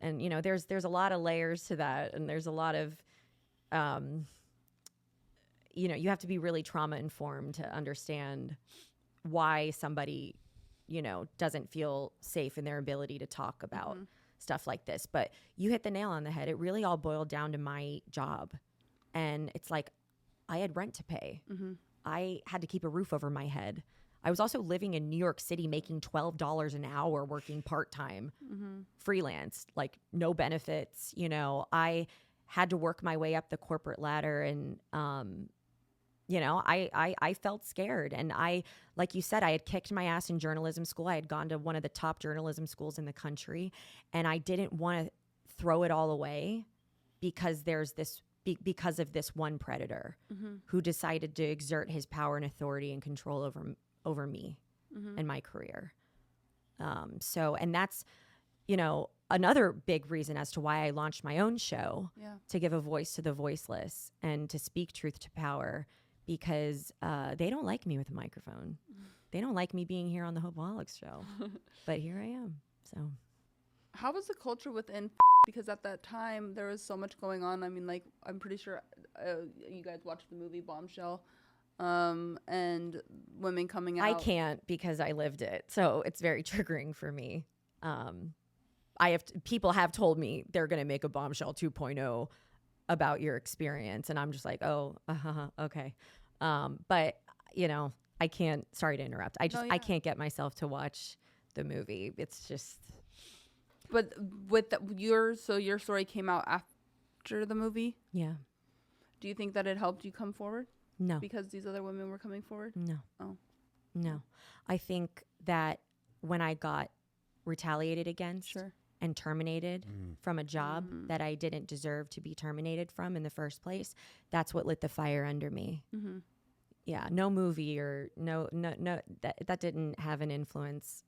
And, there's a lot of layers to that. And there's a lot of, you have to be really trauma informed to understand why somebody, doesn't feel safe in their ability to talk about stuff like this. But you hit the nail on the head. It really all boiled down to my job. And it's I had rent to pay. I had to keep a roof over my head. I was also living in New York City making $12 an hour working part-time, freelance, no benefits. I had to work my way up the corporate ladder, and, I felt scared. And like you said, I had kicked my ass in journalism school. I had gone to one of the top journalism schools in the country, and I didn't want to throw it all away because because of this one predator who decided to exert his power and authority and control over me and my career. And that's, another big reason as to why I launched my own show, to give a voice to the voiceless and to speak truth to power, because they don't like me with a microphone. They don't like me being here on the Hopeaholics show, but here I am. So how was the culture within? Because at that time there was so much going on. I mean, I'm pretty sure you guys watched the movie Bombshell, and women coming out. I can't because I lived it, so it's very triggering for me. People have told me they're going to make a Bombshell 2.0 about your experience, and I'm just like, oh, okay. But I can't. Sorry to interrupt. I can't get myself to watch the movie. It's just. But with your story came out after the movie? Yeah. Do you think that it helped you come forward? No. Because these other women were coming forward? No. Oh. No. I think that when I got retaliated against and terminated from a job that I didn't deserve to be terminated from in the first place, that's what lit the fire under me. Yeah, no movie or no, that didn't have an influence.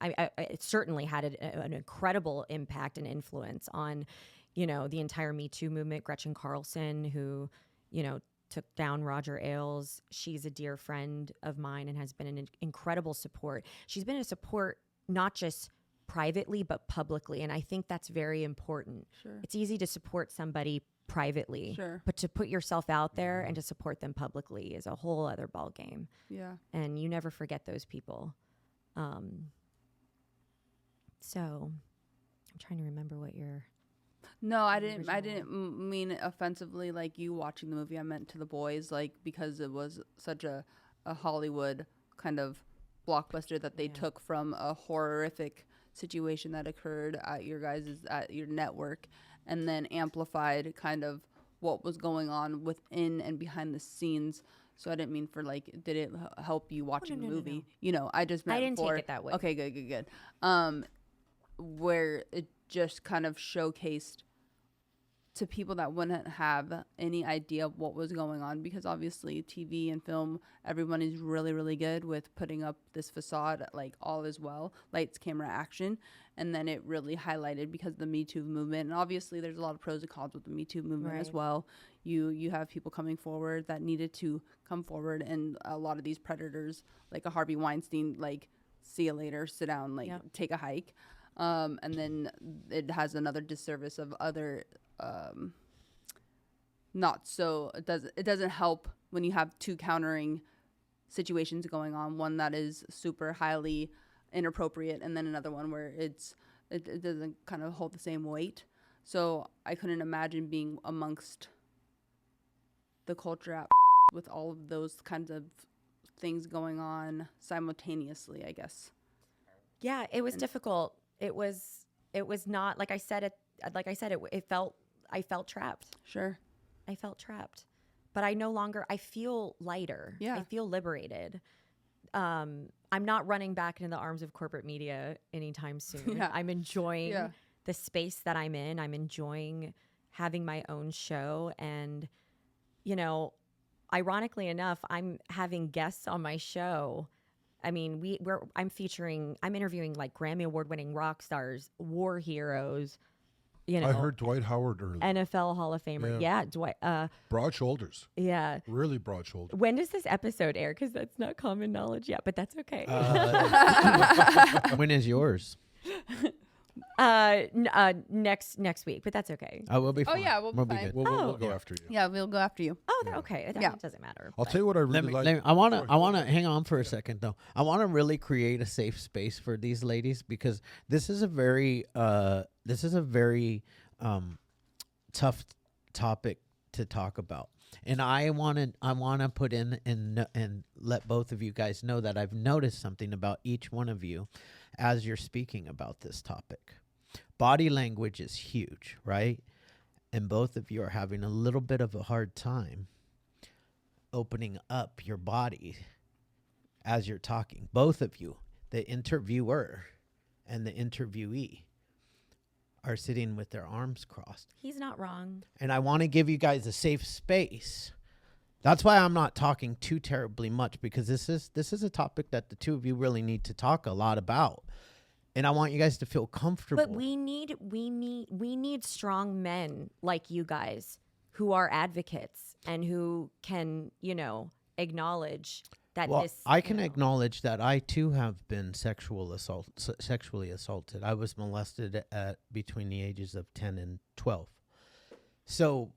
It certainly had an incredible impact and influence on, the entire Me Too movement. Gretchen Carlson, who, took down Roger Ailes. She's a dear friend of mine and has been an incredible support. She's been a support not just privately, but publicly. And I think that's very important. Sure. It's easy to support somebody privately, but to put yourself out there and to support them publicly is a whole other ball game. Yeah. And you never forget those people. So I'm trying to remember what you're... No, I didn't mean it offensively, like you watching the movie. I meant to the boys, like, because it was such a Hollywood kind of blockbuster that they took from a horrific situation that occurred at your network, and then amplified kind of what was going on within and behind the scenes. So I didn't mean for like, did it help you watching the movie? No. You know, I just meant I didn't take it that way. Okay, good. Where it just kind of showcased to people that wouldn't have any idea of what was going on, because obviously TV and film, everyone is really, really good with putting up this facade, like all is well, lights, camera, action. And then it really highlighted because of the Me Too movement. And obviously there's a lot of pros and cons with the Me Too movement as well. You have people coming forward that needed to come forward, and a lot of these predators, like a Harvey Weinstein, like, see you later, sit down, like, take a hike. And then it has another disservice of other it doesn't help when you have two countering situations going on, one that is super highly inappropriate and then another one where it doesn't kind of hold the same weight. So I couldn't imagine being amongst the culture at with all of those kinds of things going on simultaneously, I guess. Yeah, it was difficult. It was not, like I said, I felt trapped. Sure. I felt trapped, but I feel lighter. Yeah. I feel liberated. I'm not running back into the arms of corporate media anytime soon. Yeah. I'm enjoying the space that I'm in. I'm enjoying having my own show. And, you know, ironically enough, I'm having guests on my show. I mean, I'm interviewing like Grammy Award winning rock stars, war heroes. You know, I heard Dwight Howard earlier. NFL Hall of Famer. Yeah, Dwight. Broad shoulders. Yeah. Really broad shoulders. When does this episode air? Because that's not common knowledge yet, but that's okay. When is yours? Next week, but that's okay. We'll be fine. Oh, yeah, we'll be fine. good. We'll go after you. Yeah, we'll go after you. Oh, okay. It doesn't matter. I'll tell you what I really like. I want to hang on for a second though. I want to really create a safe space for these ladies, because this is a very tough topic to talk about. And I want to put in and let both of you guys know that I've noticed something about each one of you as you're speaking about this topic. Body language is huge, right? And both of you are having a little bit of a hard time opening up your body as you're talking. Both of you, the interviewer and the interviewee, are sitting with their arms crossed. He's not wrong. And I want to give you guys a safe space. That's why I'm not talking too terribly much, because this is a topic that the two of you really need to talk a lot about. And I want you guys to feel comfortable. But we need strong men like you guys who are advocates and who can, acknowledge that I can acknowledge that I too have been sexually assaulted. I was molested at between the ages of 10 and 12. So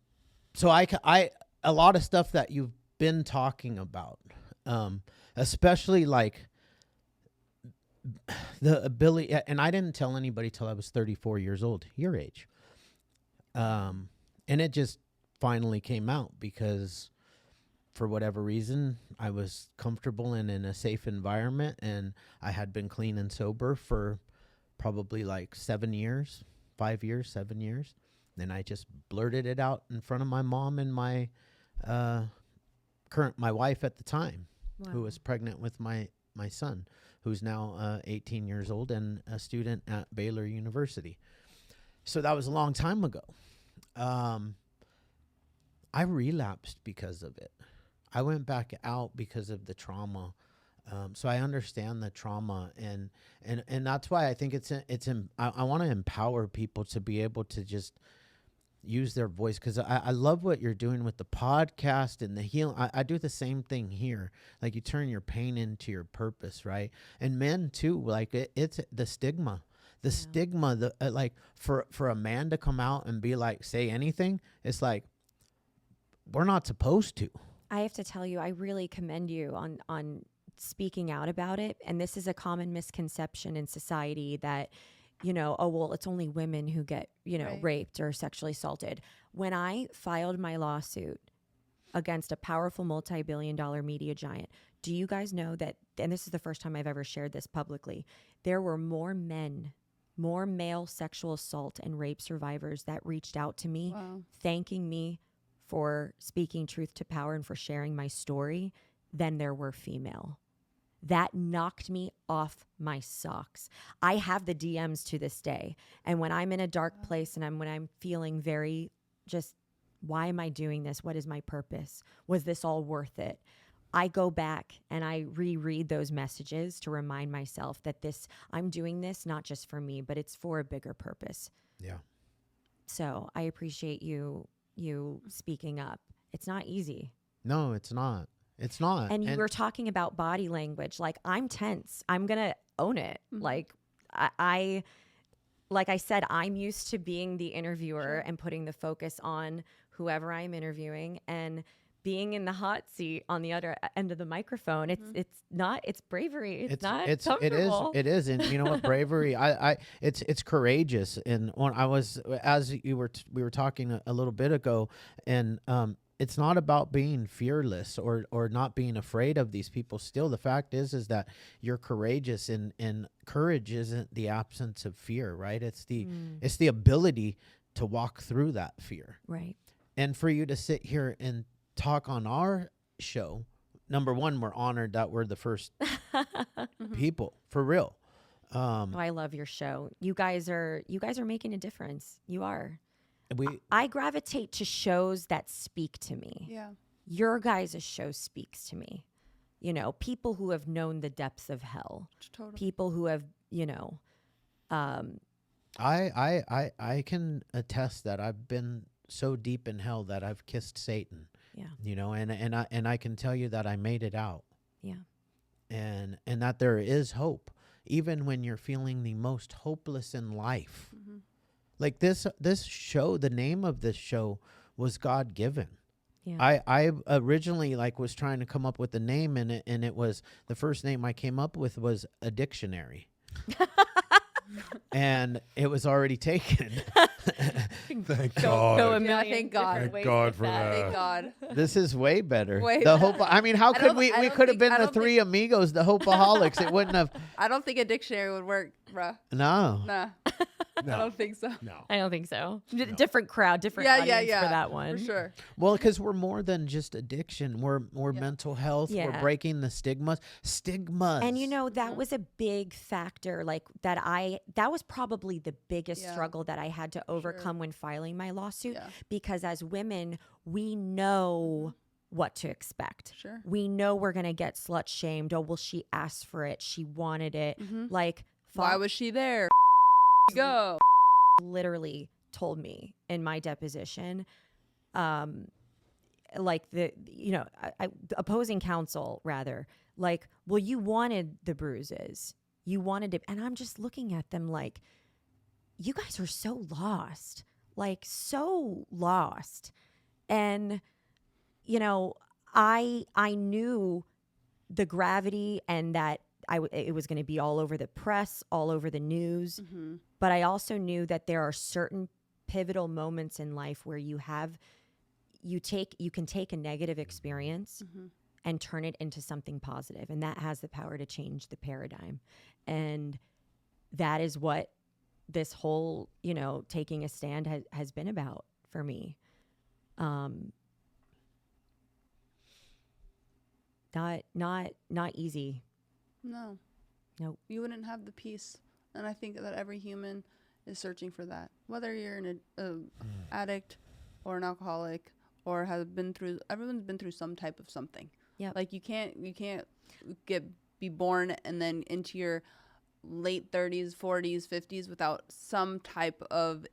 I a lot of stuff that you've been talking about, especially like the ability, and I didn't tell anybody till I was 34 years old, your age. And it just finally came out because for whatever reason, I was comfortable and in a safe environment, and I had been clean and sober for probably like 7 years, 5 years, 7 years. Then I just blurted it out in front of my mom and my wife at the time, who was pregnant with my son, who's now 18 years old and a student at Baylor University. So that was a long time ago. I relapsed because of it. I went back out because of the trauma. So I understand the trauma, and that's why I think I want to empower people to be able to just use their voice, because I love what you're doing with the podcast and the healing. I do the same thing here. Like, you turn your pain into your purpose, right? And men too, like it's the stigma. Stigma, like for a man to come out and be like, say anything, it's like, we're not supposed to. I have to tell you, I really commend you on speaking out about it. And this is a common misconception in society that you know, oh, well, it's only women who get, you know, raped or sexually assaulted. When I filed my lawsuit against a powerful multi-billion-dollar media giant, do you guys know that, and this is the first time I've ever shared this publicly, there were more male sexual assault and rape survivors that reached out to me, thanking me for speaking truth to power and for sharing my story than there were female. That knocked me off my socks. I have the DMs to this day. And when I'm in a dark place and when I'm feeling very just, why am I doing this? What is my purpose? Was this all worth it? I go back and I reread those messages to remind myself that I'm doing this not just for me, but it's for a bigger purpose. Yeah. So I appreciate you speaking up. It's not easy. No, it's not. It's not. And you were talking about body language. Like, I'm tense. I'm going to own it. Mm-hmm. Like, like I said, I'm used to being the interviewer and putting the focus on whoever I'm interviewing, and being in the hot seat on the other end of the microphone. It's bravery. It's not comfortable. It is. And you know what, bravery, it's courageous. And when we were talking a little bit ago, and, it's not about being fearless or not being afraid of these people. Still, the fact is that you're courageous, and courage isn't the absence of fear, right? It's the ability to walk through that fear. Right. And for you to sit here and talk on our show, number one, we're honored that we're the first people, for real. I love your show. You guys are making a difference. You are. I gravitate to shows that speak to me. Yeah. Your guys' show speaks to me. You know, people who have known the depths of hell. Totally. People who have, you know, I can attest that I've been so deep in hell that I've kissed Satan. Yeah. You know, and I can tell you that I made it out. Yeah. And that there is hope, even when you're feeling the most hopeless in life. Mm-hmm. Like this show, the name of this show was God given. Yeah. I originally was trying to come up with a name, and it was, the first name I came up with was a dictionary. And it was already taken. Thank God. Thank God. Thank God for that. Thank God. This is way better. How could we could have been the three amigos, the Hopeaholics. It wouldn't have. I don't think a dictionary would work, bruh. No. Nah. No. I don't think so. No. I don't think so. No. Different crowd, different audience for that one. For sure. Well, because we're more than just addiction. We're mental health. Yeah. We're breaking the stigmas. And you know, that was a big factor, that was probably the biggest struggle that I had to overcome when filing my lawsuit. Yeah. Because as women, we know what to expect. Sure. We know we're going to get slut shamed. Oh, well, she asked for it. She wanted it. Mm-hmm. Why was she there? Go. Literally told me in my deposition, opposing counsel rather, well, you wanted the bruises, you wanted it, and I'm just looking at them like, you guys are so lost, and you know, I knew the gravity and that it was going to be all over the press, all over the news. Mm-hmm. But I also knew that there are certain pivotal moments in life where you can take a negative experience and turn it into something positive. And that has the power to change the paradigm. And that is what this whole, you know, taking a stand has been about for me. Not easy. No. Nope. You wouldn't have the peace. And I think that every human is searching for that. Whether you're an addict or an alcoholic or everyone's been through some type of something. Yeah. You can't be born and then into your late 30s, 40s, 50s without some type of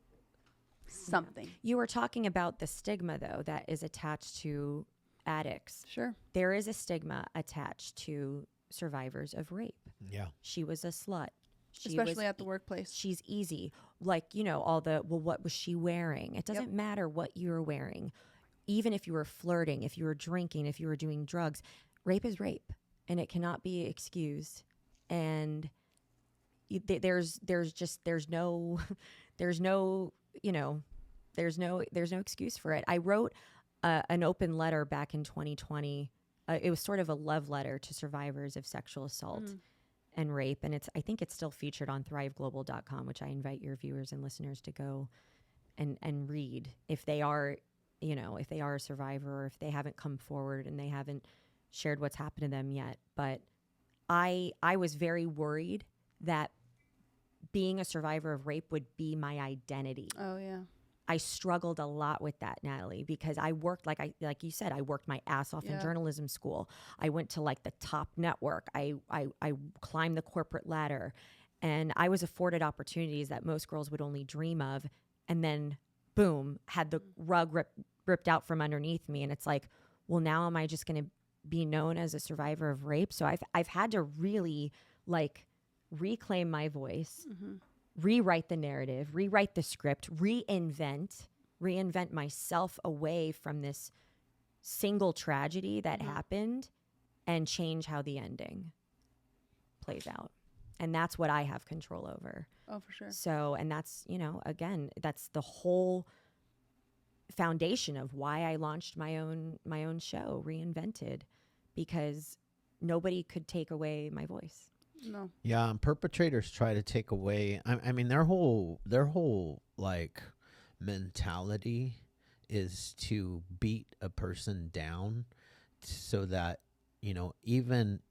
something. You were talking about the stigma though that is attached to addicts. Sure. There is a stigma attached to survivors of rape. Yeah. She was a slut. Especially at the workplace. She's easy. You know, what was she wearing? It doesn't matter what you're wearing. Even if you were flirting, if you were drinking, if you were doing drugs, rape is rape and it cannot be excused. And there's no excuse for it. I wrote an open letter back in 2020. It was sort of a love letter to survivors of sexual assault and rape. And I think it's still featured on thriveglobal.com, which I invite your viewers and listeners to go and read if they are, if they are a survivor or if they haven't come forward and they haven't shared what's happened to them yet. But I was very worried that being a survivor of rape would be my identity. Oh, yeah. I struggled a lot with that, Natalie, because I worked, like you said, I worked my ass off in journalism school. I went to like the top network. I climbed the corporate ladder, and I was afforded opportunities that most girls would only dream of. And then, boom, had the rug ripped out from underneath me. And it's like, well, now am I just going to be known as a survivor of rape? So I've had to really like reclaim my voice, rewrite the narrative, rewrite the script, reinvent myself away from this single tragedy that happened and change how the ending plays out. And that's what I have control over. Oh, for sure. So, and that's, again, that's the whole foundation of why I launched my own show, Reinvented, because nobody could take away my voice. No. Yeah, and perpetrators try to take away. I mean, their whole like mentality is to beat a person down, so that even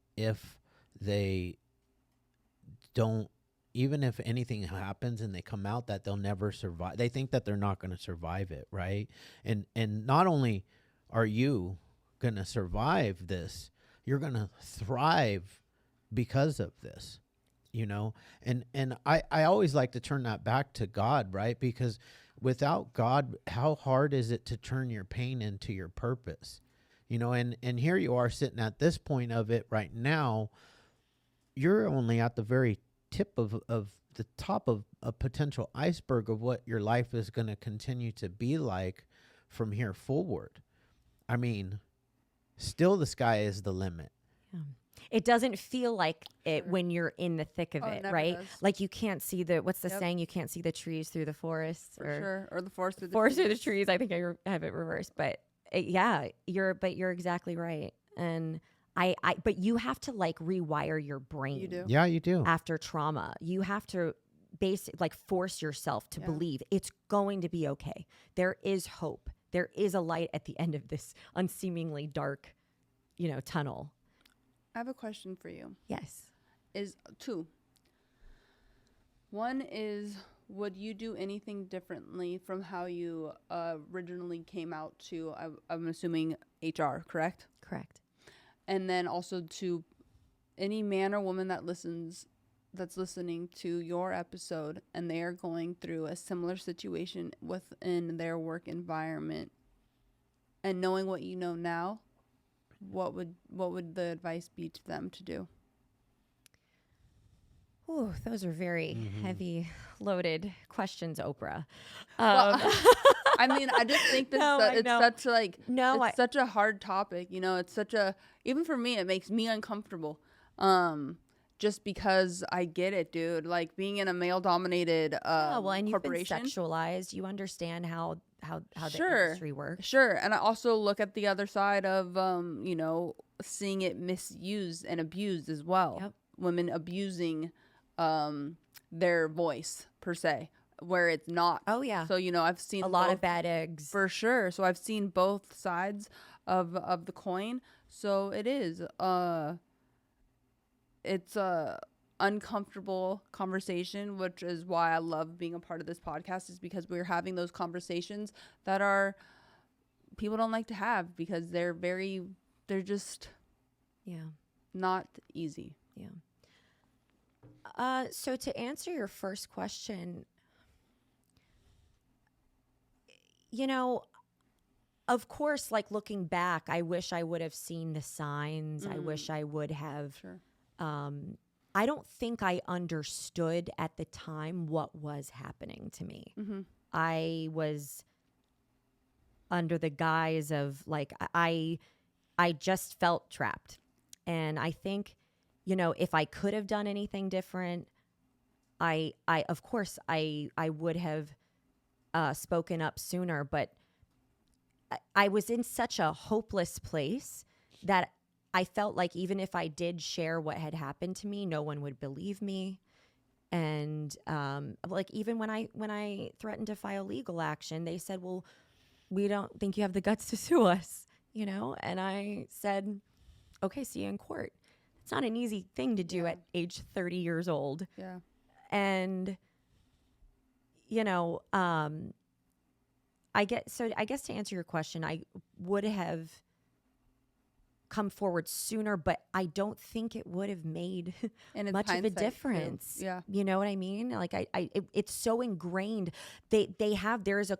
if anything happens and they come out, that they'll never survive. They think that they're not going to survive it, right? And not only are you going to survive this, you're going to thrive because of this, and I always like to turn that back to God, right? Because without God, how hard is it to turn your pain into your purpose? And here you are sitting at this point of it right now. You're only at the very tip of the top of a potential iceberg of what your life is going to continue to be like from here forward. I mean, still the sky is the limit. Yeah. It doesn't feel like it when you're in the thick of it, right? Does. Like you can't see what's the saying? You can't see the trees through the forest. Or the forest through the trees. Through the trees. I think I have it reversed, but you're exactly right. And but you have to like rewire your brain. You do. Yeah, you do. After trauma, you have to force yourself to believe it's going to be okay. There is hope. There is a light at the end of this unseemingly dark, tunnel. I have a question for you. Yes. Is two. One is, would you do anything differently from how you originally came out to, I'm assuming, HR, correct? Correct. And then also to any man or woman that's listening to your episode and they are going through a similar situation within their work environment, and knowing what you know now, what would the advice be to them to do? Ooh, those are very heavy loaded questions, Oprah. I mean, I just think it's such a hard topic. It's such even for me, it makes me uncomfortable. Just because I get it, dude. Like being in a male dominated and you've been corporation. Sexualized. You understand how the industry works. Sure. And I also look at the other side of seeing it misused and abused as well. Yep. Women abusing their voice per se, where it's not. Oh yeah. So I've seen a lot of bad eggs for sure. So I've seen both sides of the coin. So it is it's a uncomfortable conversation, which is why I love being a part of this podcast, is because we're having those conversations that are people don't like to have because they're just not easy. Yeah. So to answer your first question, of course, like looking back, I wish I would have seen the signs. I wish I would have. Sure. I don't think I understood at the time what was happening to me. Mm-hmm. I was under the guise of like, I just felt trapped. And I think, if I could have done anything different, I of course I would have spoken up sooner, but I was in such a hopeless place that I felt like even if I did share what had happened to me, no one would believe me. And like even when I threatened to file legal action, they said, "Well, we don't think you have the guts to sue us," you know? And I said, "Okay, see you in court." It's not an easy thing to do at age 30 years old. Yeah. And, you know, I guess to answer your question, I would have come forward sooner, but I don't think it would have made much of a difference. Too. Yeah. You know what I mean? Like it's so ingrained. There is a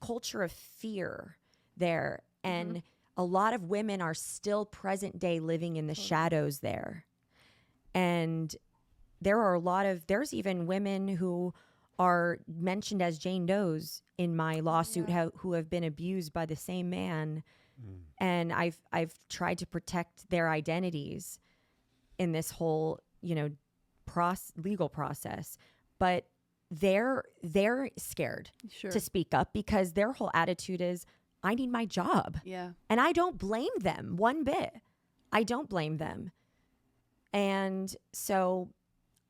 culture of fear there. And a lot of women are still present day living in the shadows there. And there's even women who are mentioned as Jane Does in my lawsuit who have been abused by the same man. And I've tried to protect their identities in this whole, you know, legal process, but they're scared to speak up because their whole attitude is, I need my job. Yeah. And I don't blame them one bit. I don't blame them. And so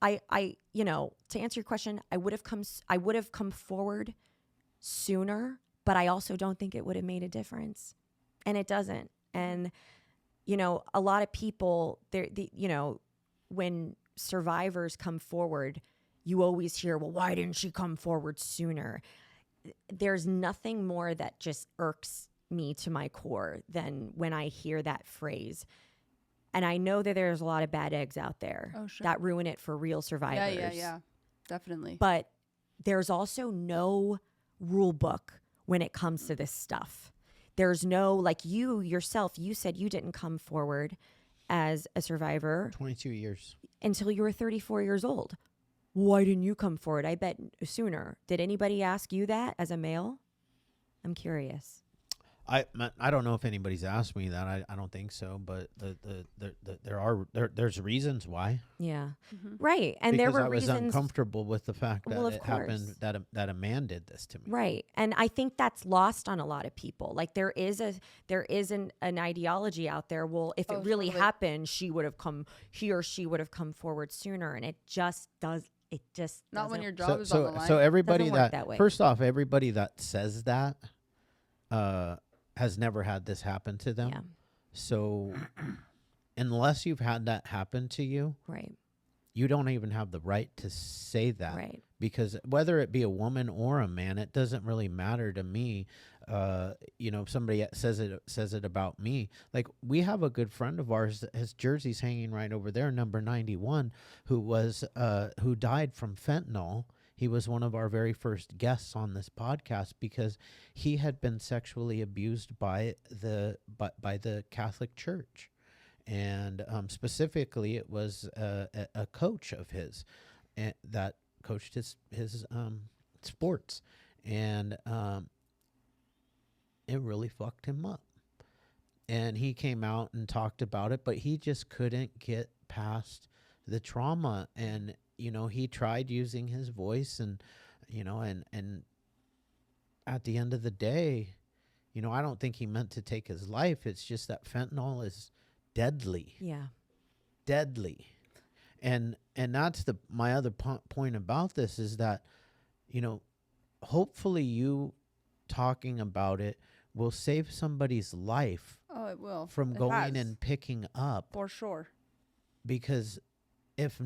I you know, to answer your question, I would have come forward sooner, but I also don't think it would have made a difference. And it doesn't. And, you know, a lot of people, you know, when survivors come forward, you always hear, well, why didn't she come forward sooner? There's nothing more that just irks me to my core than when I hear that phrase. And I know that there's a lot of bad eggs out there that ruin it for real survivors. Yeah. Definitely. But there's also no rule book when it comes to this stuff. There's no, like you yourself, you said you didn't come forward as a survivor. 22 years. Until you were 34 years old. Why didn't you come forward? I bet sooner. Did anybody ask you that as a male? I'm curious. I don't know if anybody's asked me that. I don't think so, but there's reasons why. Yeah, right. And because there were I was reasons uncomfortable with the fact that it happened that a man did this to me. Right, and I think that's lost on a lot of people. Like there is an ideology out there. Well, if it really happened, he or she would have come forward sooner, and it just does. It just not when your job is on the line. So everybody that first off, everybody that says that has never had this happen to them. Yeah. So unless you've had that happen to you, right, you don't even have the right to say that. Right. Because whether it be a woman or a man, it doesn't really matter to me. You know, if somebody says it about me. Like we have a good friend of ours, his jersey's hanging right over there, number 91, who died from fentanyl. He was one of our very first guests on this podcast because he had been sexually abused by the Catholic Church, and specifically, it was a coach of his that coached his sports, and it really fucked him up. And he came out and talked about it, but he just couldn't get past the trauma. And you know, he tried using his voice, and you know, and at the end of the day, you know, I don't think he meant to take his life. It's just that fentanyl is deadly. Yeah. Deadly. And that's my other point about this is that, you know, hopefully you talking about it will save somebody's life. Oh, it will. From going and picking up. For sure. Because if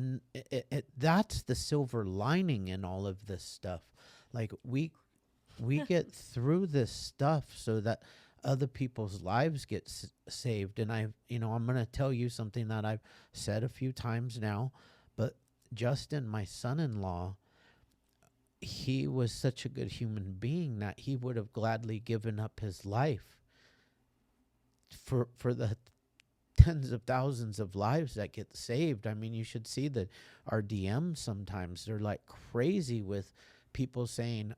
that's the silver lining in all of this stuff. Like we get through this stuff so that other people's lives get saved. And I'm going to tell you something that I've said a few times now, but Justin, my son-in-law, he was such a good human being that he would have gladly given up his life for the tens of thousands of lives that get saved. I mean, you should see our DMs sometimes. They're like crazy with people saying,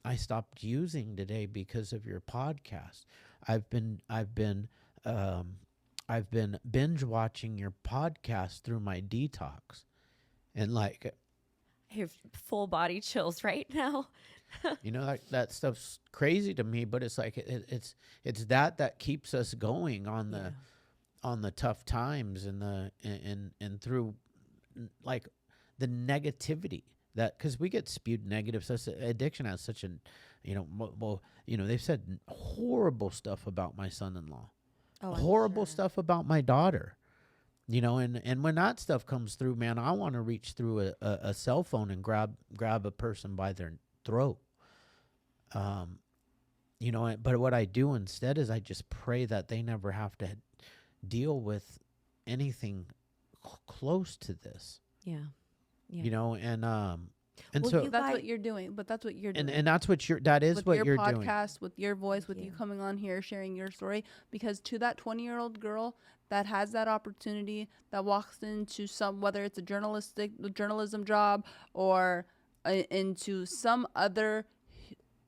I stopped using today because of your podcast. I've been binge watching your podcast through my detox. And like, I have full body chills right now. You know, that stuff's crazy to me, but it's like it's that keeps us going on the tough times and through like the negativity that, because we get spewed negative. So addiction has such an, they've said horrible stuff about my son-in-law, horrible stuff about my daughter. And when that stuff comes through, man, I want to reach through a cell phone and grab a person by their throat. But what I do instead is I just pray that they never have to deal with anything close to this. Yeah. And so that's what you're doing. But that's what you're doing. And that's what you're doing. With your podcast, with your voice, with you coming on here, sharing your story. Because to that 20-year-old girl that has that opportunity, that walks into whether it's a journalism job or into some other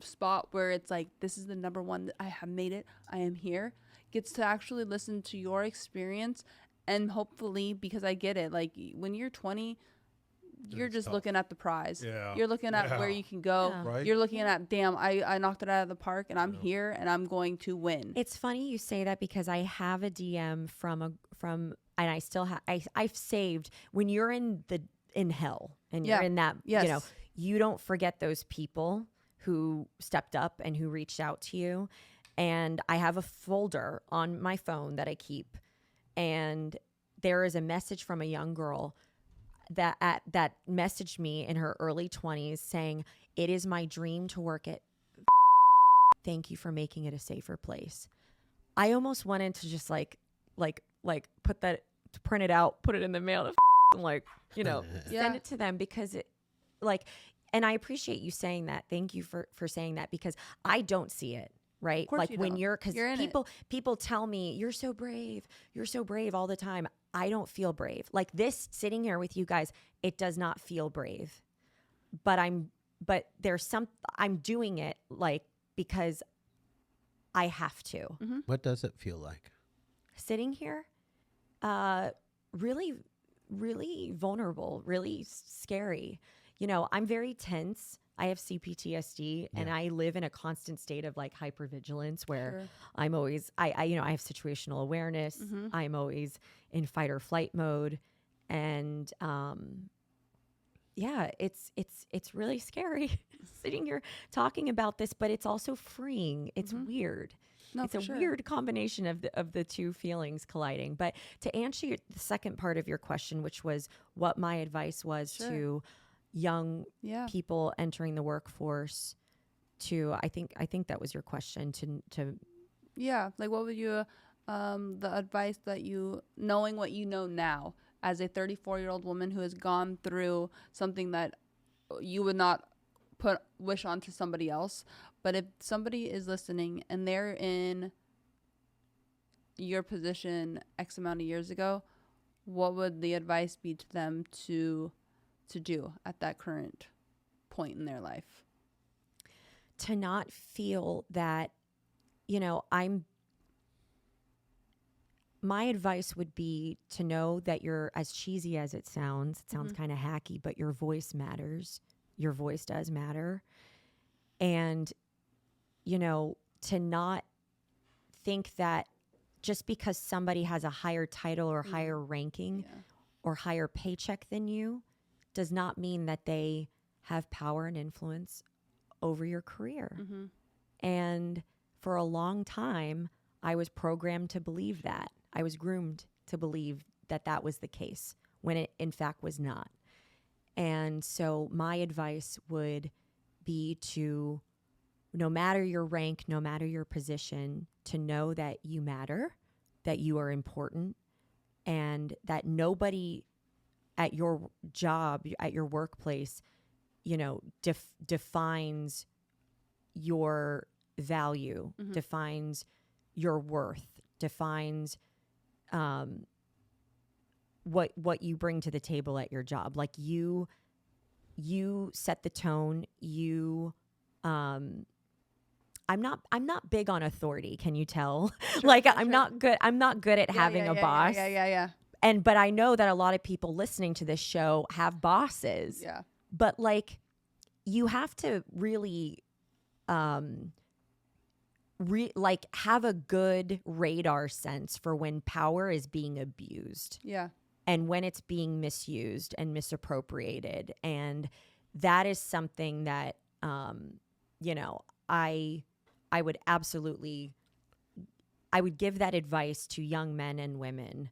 spot where it's like, this is the number one, I have made it, I am here, gets to actually listen to your experience. And hopefully, because I get it, like when you're 20, you're just looking at the prize. Yeah. You're looking at where you can go. Yeah. Right? You're looking at, damn, I knocked it out of the park and I'm here and I'm going to win. It's funny you say that because I have a DM from and I still have, I've saved, when you're in hell and you're in that, you don't forget those people who stepped up and who reached out to you. And I have a folder on my phone that I keep. And there is a message from a young girl that messaged me in her early 20s saying, "It is my dream to work at thank you for making it a safer place." I almost wanted to just like put that, to print it out, put it in the mail and send it to them, because it and I appreciate you saying that. Thank you for saying that, because I don't see it. Right? Like when because people tell me you're so brave all the time. I don't feel brave. Like this sitting here with you guys, it does not feel brave, but I'm doing it because I have to. Mm-hmm. What does it feel like? Sitting here, really, really vulnerable, really scary. I'm very tense. I have CPTSD and I live in a constant state of hypervigilance where I'm always, I have situational awareness. Mm-hmm. I'm always in fight or flight mode. And, it's really scary sitting here talking about this, but it's also freeing. It's weird. No, it's a weird combination of the two feelings colliding. But to answer the second part of your question, which was what my advice was to young people entering the workforce, I think that was your question to what would you the advice that you, knowing what you know now as a 34-year-old woman who has gone through something that you would not wish onto somebody else, but if somebody is listening and they're in your position X amount of years ago, what would the advice be to them to do at that current point in their life? To not feel that, my advice would be to know that you're, as cheesy as it sounds kind of hacky, but your voice matters. Your voice does matter. And, to not think that just because somebody has a higher title or higher ranking or higher paycheck than you does not mean that they have power and influence over your career. Mm-hmm. And for a long time, I was programmed to believe that. I was groomed to believe that was the case when it in fact was not. And so my advice would be to, no matter your rank, no matter your position, to know that you matter, that you are important, and that nobody at your job, at your workplace, defines your value, defines your worth, defines what you bring to the table at your job. Like you set the tone. I'm not big on authority. Can you tell? I'm not good at having a boss. Yeah. But I know that a lot of people listening to this show have bosses. Yeah. But like, you have to really, like have a good radar sense for when power is being abused. Yeah. And when it's being misused and misappropriated. And that is something that, you know, I would absolutely, I would give that advice to young men and women,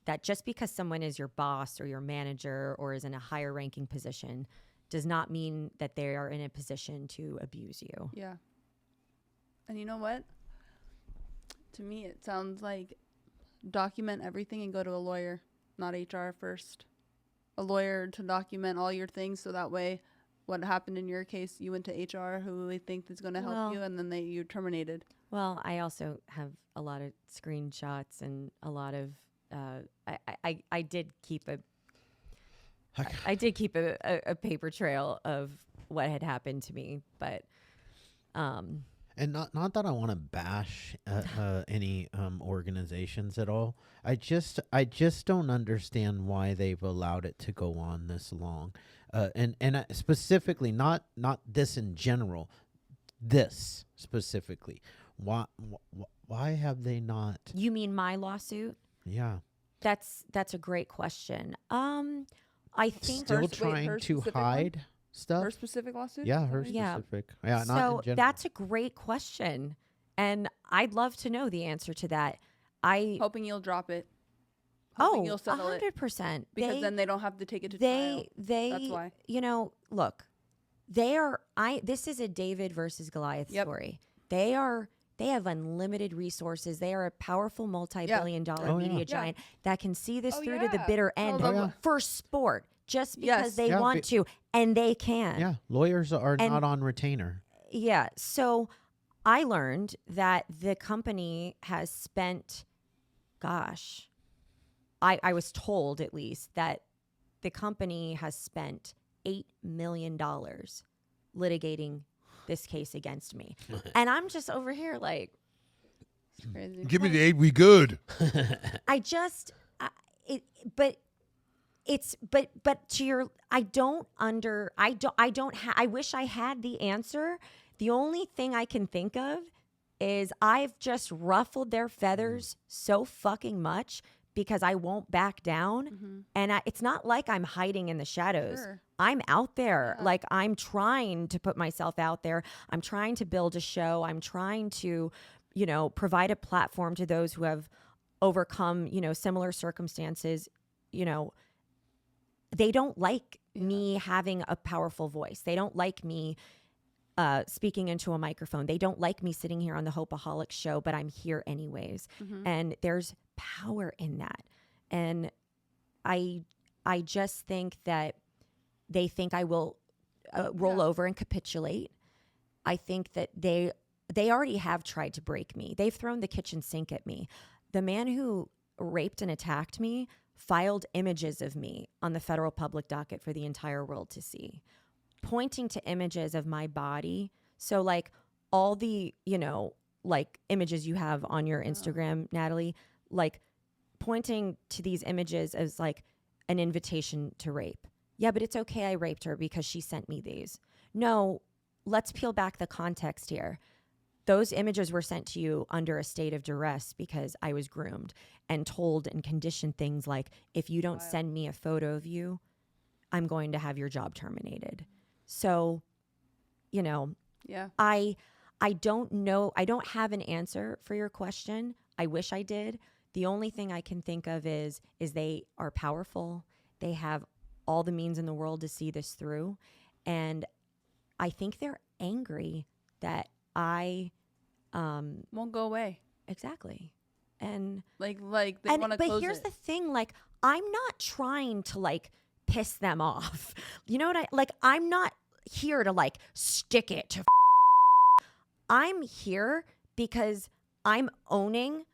that just because someone is your boss or your manager or is in a higher ranking position does not mean that they are in a position to abuse you. Yeah. And you know what? To me, it sounds like document everything and go to a lawyer, not HR first. A lawyer to document all your things, so that way what happened in your case, you went to HR, who they think is going to help you, and then you're terminated. Well, I also have a lot of screenshots and a lot of I did keep a paper trail of what had happened to me, but and not that I want to bash any organizations at all. I just don't understand why they've allowed it to go on this long, and specifically not this in general, this specifically. Why have they not? You mean my lawsuit? Yeah. That's a great question. I think Still trying to hide stuff. Her specific lawsuit? Yeah, her specific. Yeah, so not in general. that's a great question, and I'd love to know the answer to that. Hoping you'll drop it. Hoping you'll settle 100%. Because then they don't have to take it to trial. That's why. You know, look, this is a David versus Goliath story. They have unlimited resources. They are a powerful multi-billion-dollar media giant that can see this through to the bitter end for sport, just because they want to, and they can. Yeah, lawyers are not on retainer. Yeah, so I learned that the company has spent, I was told at least that the company has spent $8 million litigating this case against me. And I'm just over here like, it's crazy. Give me the 8, we good. but to your, I wish I had the answer. The only thing I can think of is I've just ruffled their feathers so fucking much because I won't back down. Mm-hmm. And it's not like I'm hiding in the shadows. Sure. I'm out there. Yeah. Like, I'm trying to put myself out there. I'm trying to build a show. I'm trying to, you know, provide a platform to those who have overcome, you know, similar circumstances. You know, they don't like me having a powerful voice. They don't like me speaking into a microphone. They don't like me sitting here on the Hopeaholics show, but I'm here anyways. Mm-hmm. And there's power in that. And I just think that they think I will roll over and capitulate. I think that they already have tried to break me. They've thrown the kitchen sink at me. The man who raped and attacked me filed images of me on the federal public docket for the entire world to see, pointing to images of my body. So like all the, you know, like images you have on your Instagram, Natalie, like pointing to these images as like an invitation to rape. Yeah, but it's okay I raped her because she sent me these. No, let's peel back the context here. Those images were sent to you under a state of duress because I was groomed and told and conditioned things like, if you don't send me a photo of you, I'm going to have your job terminated. So, you know, I don't know. I don't have an answer for your question. I wish I did. The only thing I can think of is they are powerful. They have all the means in the world to see this through. And I think they're angry that I won't go away. Exactly. And like they want to close it. But here's the thing, like, I'm not trying to like piss them off. You know what I'm not here to like stick it to I'm here because I'm owning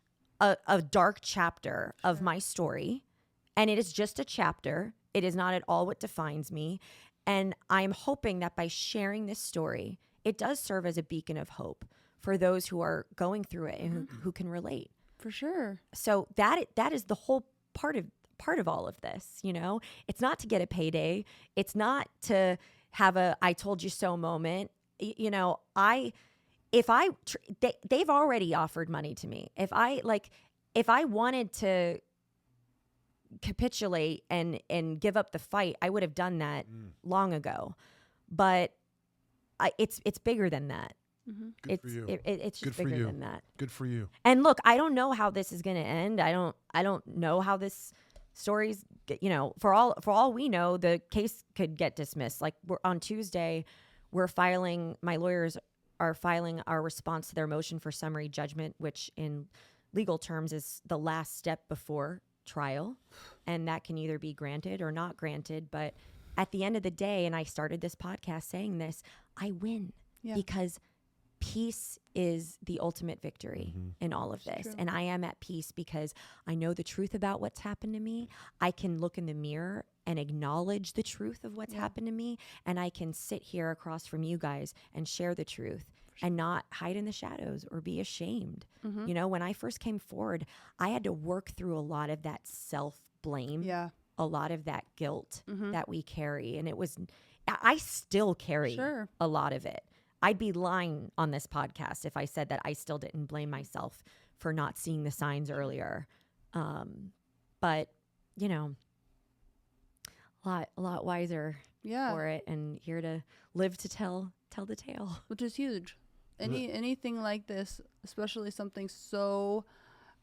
a dark chapter of my story, and it is just a chapter. It is not at all what defines me. And I'm hoping that by sharing this story, it does serve as a beacon of hope for those who are going through it and who can relate. For sure. So that is the whole part part of all of this. You know, it's not to get a payday. It's not to have a I told you so moment. You know, they've already offered money to me. If I wanted to capitulate and give up the fight, I would have done that long ago. But it's bigger than that. Good for you. It's just bigger than that. Good for you. And look, I don't know how this is going to end. I don't know how this story's, you know, for all we know, the case could get dismissed. Like on Tuesday, my lawyers are filing our response to their motion for summary judgment, which in legal terms is the last step before trial. And that can either be granted or not granted. But at the end of the day, and I started this podcast saying this, I win because peace is the ultimate victory in all of this. True. And I am at peace because I know the truth about what's happened to me. I can look in the mirror and acknowledge the truth of what's happened to me. And I can sit here across from you guys and share the truth and not hide in the shadows or be ashamed. You know, when I first came forward, I had to work through a lot of that self-blame, a lot of that guilt that we carry. And I still carry a lot of it. I'd be lying on this podcast if I said that I still didn't blame myself for not seeing the signs earlier. But, you know, a lot wiser for it, and here to live to tell the tale. Which is huge. Anything like this, especially something so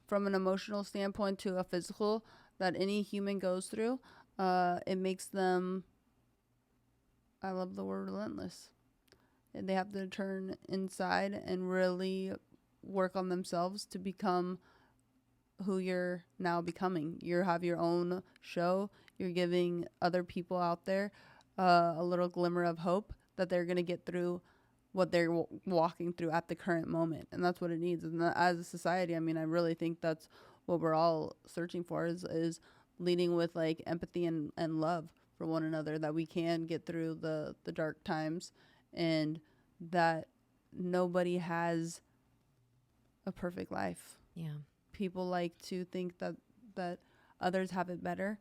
from an emotional standpoint to a physical that any human goes through, it makes them, I love the word relentless. They have to turn inside and really work on themselves to become who you're now becoming. You have your own show. You're giving other people out there a little glimmer of hope that they're going to get through what they're walking through at the current moment. And that's what it needs. And as a society, I mean, I really think that's what we're all searching for is leading with like empathy and love for one another, that we can get through the dark times, and that nobody has a perfect life. Yeah. People like to think that others have it better,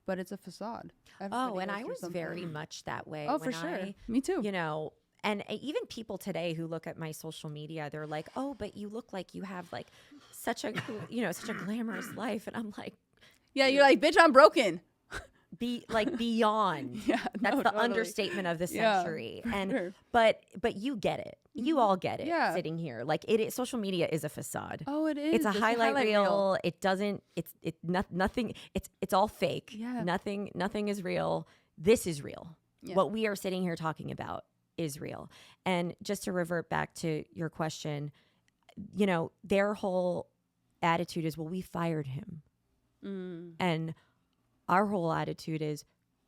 but it's a facade. Everybody and I was very much that way. Oh, for sure. Me too. You know, and even people today who look at my social media, they're like, "Oh, but you look like you have like such a glamorous life." And I'm like, "Yeah, you're like, bitch, I'm broken." Beyond. That's the totally. Understatement of the century. And but you get it. You all get it sitting here. Like it is, social media is a facade. Oh, it is. It's a highlight reel. It doesn't nothing it's all fake. Yeah. Nothing is real. This is real. Yeah. What we are sitting here talking about is real. And just to revert back to your question, you know, their whole attitude is, well, we fired him. And our whole attitude is,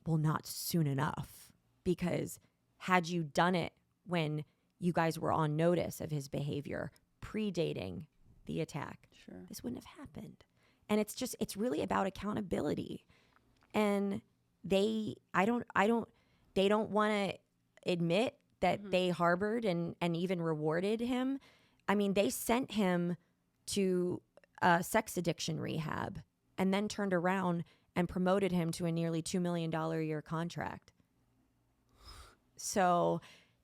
well, not soon enough, because had you done it when you guys were on notice of his behavior predating the attack, this wouldn't have happened. And it's really about accountability. And they don't want to admit that they harbored and even rewarded him. I mean, they sent him to sex addiction rehab and then turned around and promoted him to a nearly $2 million a year contract. So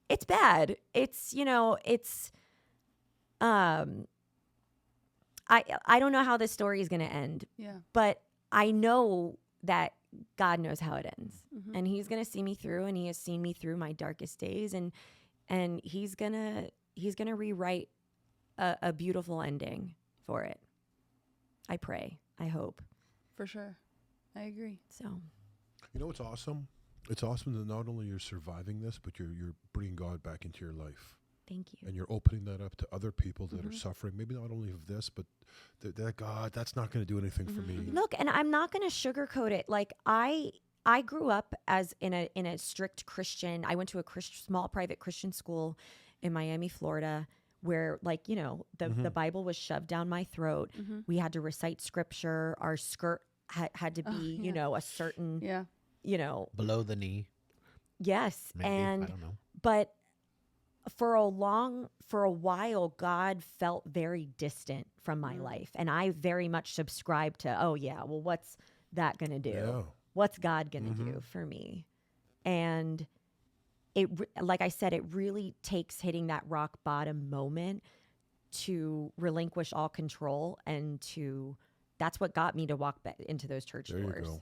it's bad. It's, you know, it's, I don't know how this story is going to end, but I know that God knows how it ends, and he's going to see me through, and he has seen me through my darkest days. And he's going to rewrite a beautiful ending for it. I pray, I hope. For sure. I agree. So, you know what's awesome? It's awesome that not only you're surviving this, but you're bringing God back into your life. Thank you. And you're opening that up to other people that are suffering, maybe not only of this, but that God, that's not going to do anything for me. Look, and I'm not going to sugarcoat it. Like I grew up as in a strict Christian. I went to a small private Christian school in Miami, Florida, where, like, you know, the Bible was shoved down my throat. We had to recite scripture. Our skirt had to be, you know, a certain, you know, below the knee. Yes. Maybe, and, I don't know. but for a while, God felt very distant from my life. And I very much subscribed to, oh yeah, well, what's that going to do? Yeah. What's God going to do for me? And like I said, it really takes hitting that rock bottom moment to relinquish all control, and that's what got me to walk back into those church doors.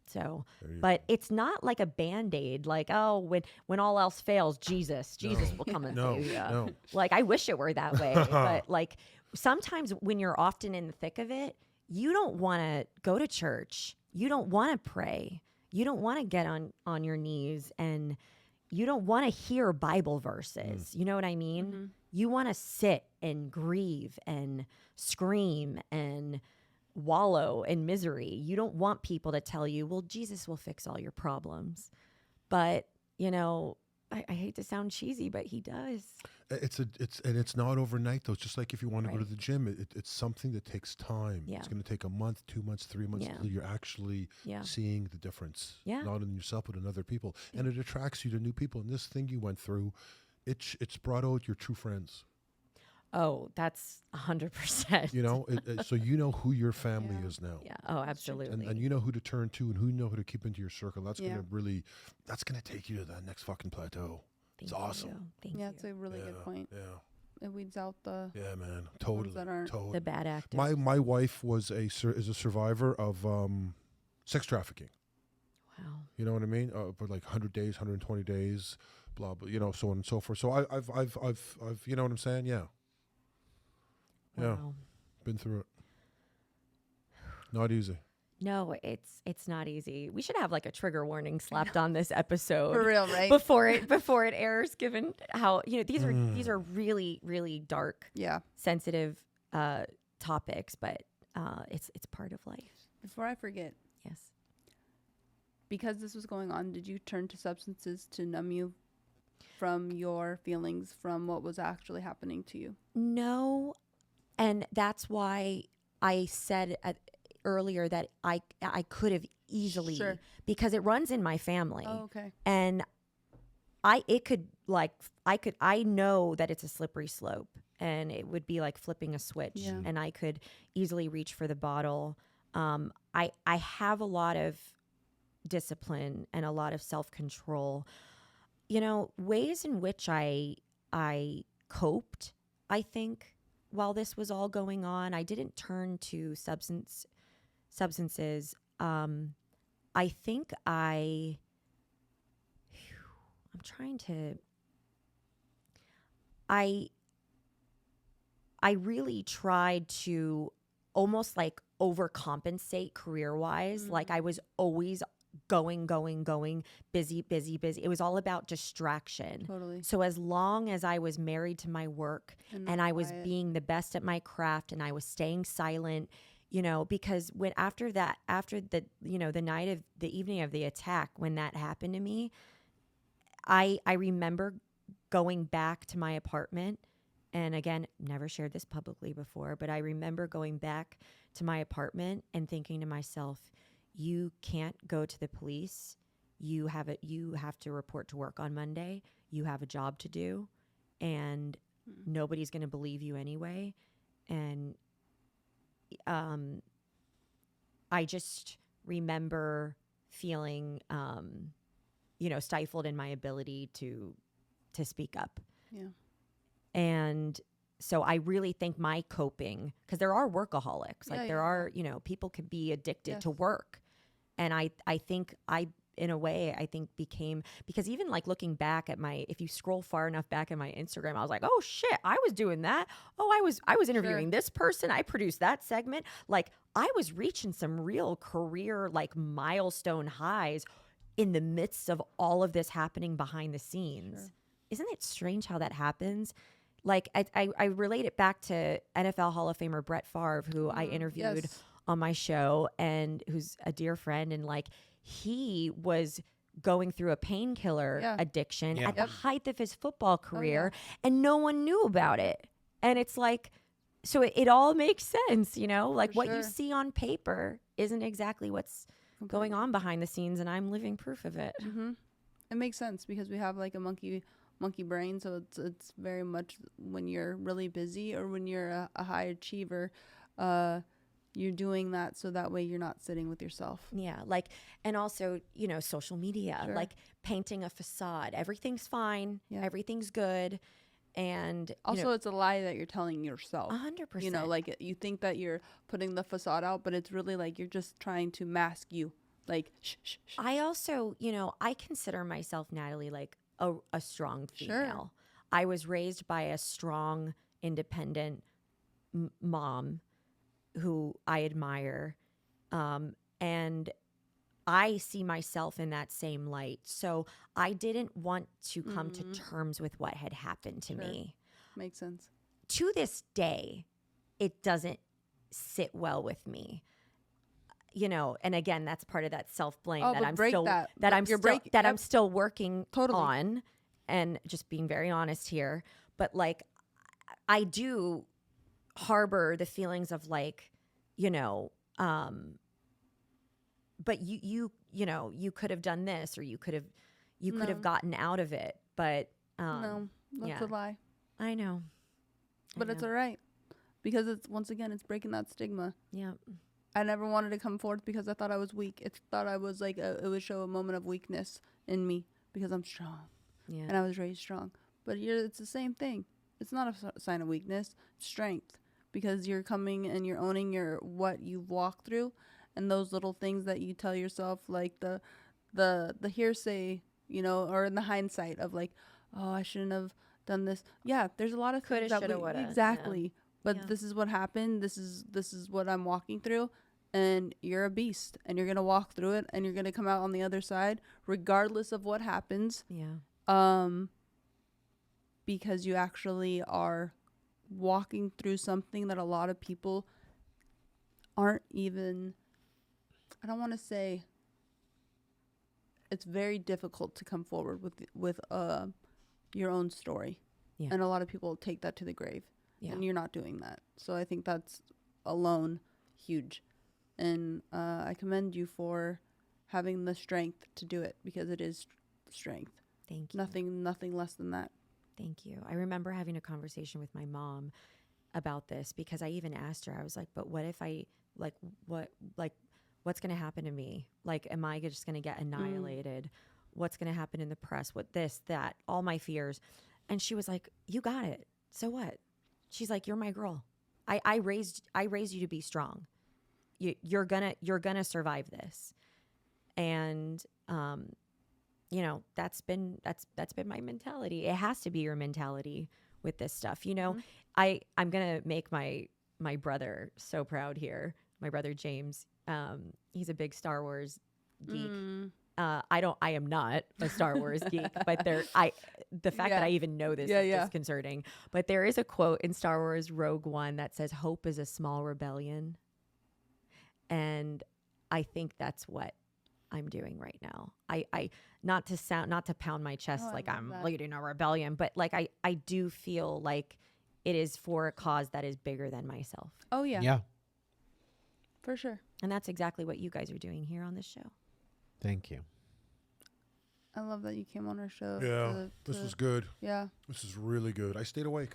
So, but it's not like a Band-Aid, like, oh, when all else fails, Jesus will come and save you. No. Like, I wish it were that way. But like, sometimes when you're often in the thick of it, you don't want to go to church. You don't want to pray. You don't want to get on your knees, and you don't want to hear Bible verses. You know what I mean? Mm-hmm. You want to sit and grieve and scream and wallow in misery. You don't want people to tell you, well, Jesus will fix all your problems. But, you know, I hate to sound cheesy, but he does. It's not overnight though. It's just like if you want to go to the gym, it's something that takes time. Yeah. It's going to take a month, 2 months, 3 months until you're actually seeing the difference. Yeah. Not in yourself, but in other people. And it attracts you to new people. And this thing you went through, it's brought out your true friends. Oh, that's 100%. You know, so you know who your family is now. Yeah. Oh, absolutely. And you know who to turn to and who you know who to keep into your circle. That's going to that's going to take you to that next fucking plateau. It's awesome. Thank you. It's a really good point. Yeah. It weeds out the man, totally. The bad actors. My wife is a survivor of sex trafficking. Wow. You know what I mean? For like 100 days, 120 days, blah blah. You know, so on and so forth. So I've you know what I'm saying? Yeah. Wow. Yeah, been through it. Not easy. No, it's not easy. We should have like a trigger warning slapped on this episode for real, right? Before it airs, given how these are really, really dark, sensitive topics, but it's part of life. Before I forget, yes, because this was going on, did you turn to substances to numb you from your feelings, from what was actually happening to you? No. And that's why I said earlier that I could have easily, because it runs in my family. Oh, okay. And I know that it's a slippery slope, and it would be like flipping a switch, and I could easily reach for the bottle. I have a lot of discipline and a lot of self-control. You know, ways in which I coped, I think, while this was all going on, I didn't turn to substances. I think I'm trying to. I really tried to almost like overcompensate career-wise. Mm-hmm. Like I was always going, busy. It was all about distraction. Totally. So as long as I was married to my work and I was being the best at my craft and I was staying silent, you know, because after the evening of the attack, when that happened to me, I remember going back to my apartment. And again, never shared this publicly before, but I remember going back to my apartment and thinking to myself, you can't go to the police. You have to report to work on Monday. You have a job to do, and nobody's going to believe you anyway. And I just remember feeling, stifled in my ability to speak up. Yeah. And so I really think my coping, because there are workaholics, there are, people can be addicted to work. And I think in a way, became, because even like looking back at if you scroll far enough back in my Instagram, I was like, oh shit, I was doing that. Oh, I was interviewing this person. I produced that segment. Like I was reaching some real career, like milestone highs in the midst of all of this happening behind the scenes. Sure. Isn't it strange how that happens? Like I relate it back to NFL Hall of Famer Brett Favre, who I interviewed on my show, and who's a dear friend. And like, he was going through a painkiller addiction at the height of his football career, and no one knew about it. And it's like, so it all makes sense, like what you see on paper isn't exactly what's going on behind the scenes. And I'm living proof of it. Mm-hmm. It makes sense because we have like a monkey brain, so it's very much when you're really busy or when you're a high achiever, you're doing that so that way you're not sitting with yourself. Yeah, like, and also, you know, social media, like painting a facade. Everything's fine. Yeah. Everything's good. And also, it's a lie that you're telling yourself. 100%. You know, like you think that you're putting the facade out, but it's really like you're just trying to mask you. Like, shh. I also, you know, I consider myself, Natalie, like a strong female. I was raised by a strong, independent mom who I admire. And I see myself in that same light. So I didn't want to come to terms with what had happened to me. Makes sense. To this day, it doesn't sit well with me. You know, and again, that's part of that self-blame that I'm still working on, and just being very honest here. But like, I do harbor the feelings of like, you know, but you know, you could have done this, or you could have gotten out of it. But no, that's a lie. I know, but it's all right, because it's, once again, it's breaking that stigma. Yeah. I never wanted to come forth because I thought I was weak. It thought I was like, it would show a moment of weakness in me because I'm strong. Yeah. And I was raised strong. But it's the same thing. It's not a sign of weakness, it's strength, because you're coming and you're owning what you've walked through, and those little things that you tell yourself, like the hearsay, you know, or in the hindsight of like, oh, I shouldn't have done this. Yeah, there's a lot of coulda, shoulda, woulda. Exactly. Yeah. But this is what happened. This is what I'm walking through, and you're a beast, and you're gonna walk through it, and you're gonna come out on the other side, regardless of what happens. Yeah. Because you actually are walking through something that a lot of people aren't even. I don't want to say. It's very difficult to come forward with your own story, and a lot of people take that to the grave. Yeah. And you're not doing that. So I think that's alone huge. And I commend you for having the strength to do it, because it is strength. Thank you. Nothing less than that. Thank you. I remember having a conversation with my mom about this, because I even asked her, I was like, but what if I, what's going to happen to me? Like, am I just going to get annihilated? What's going to happen in the press? What this, that, all my fears. And she was like, you got it. So what? She's like, you're my girl. I raised you to be strong. You're gonna survive this. And you know, that's been my mentality. It has to be your mentality with this stuff. You know, I'm gonna make my brother so proud here. My brother James. He's a big Star Wars geek. I am not a Star Wars geek, but the fact that I even know this is disconcerting. But there is a quote in Star Wars Rogue One that says, "Hope is a small rebellion," and I think that's what I'm doing right now. I not to pound my chest like I'm leading a rebellion, but like I do feel like it is for a cause that is bigger than myself. Oh yeah, yeah, for sure. And that's exactly what you guys are doing here on this show. Thank you. I love that you came on our show. Yeah, this was good. Yeah. This is really good. I stayed awake.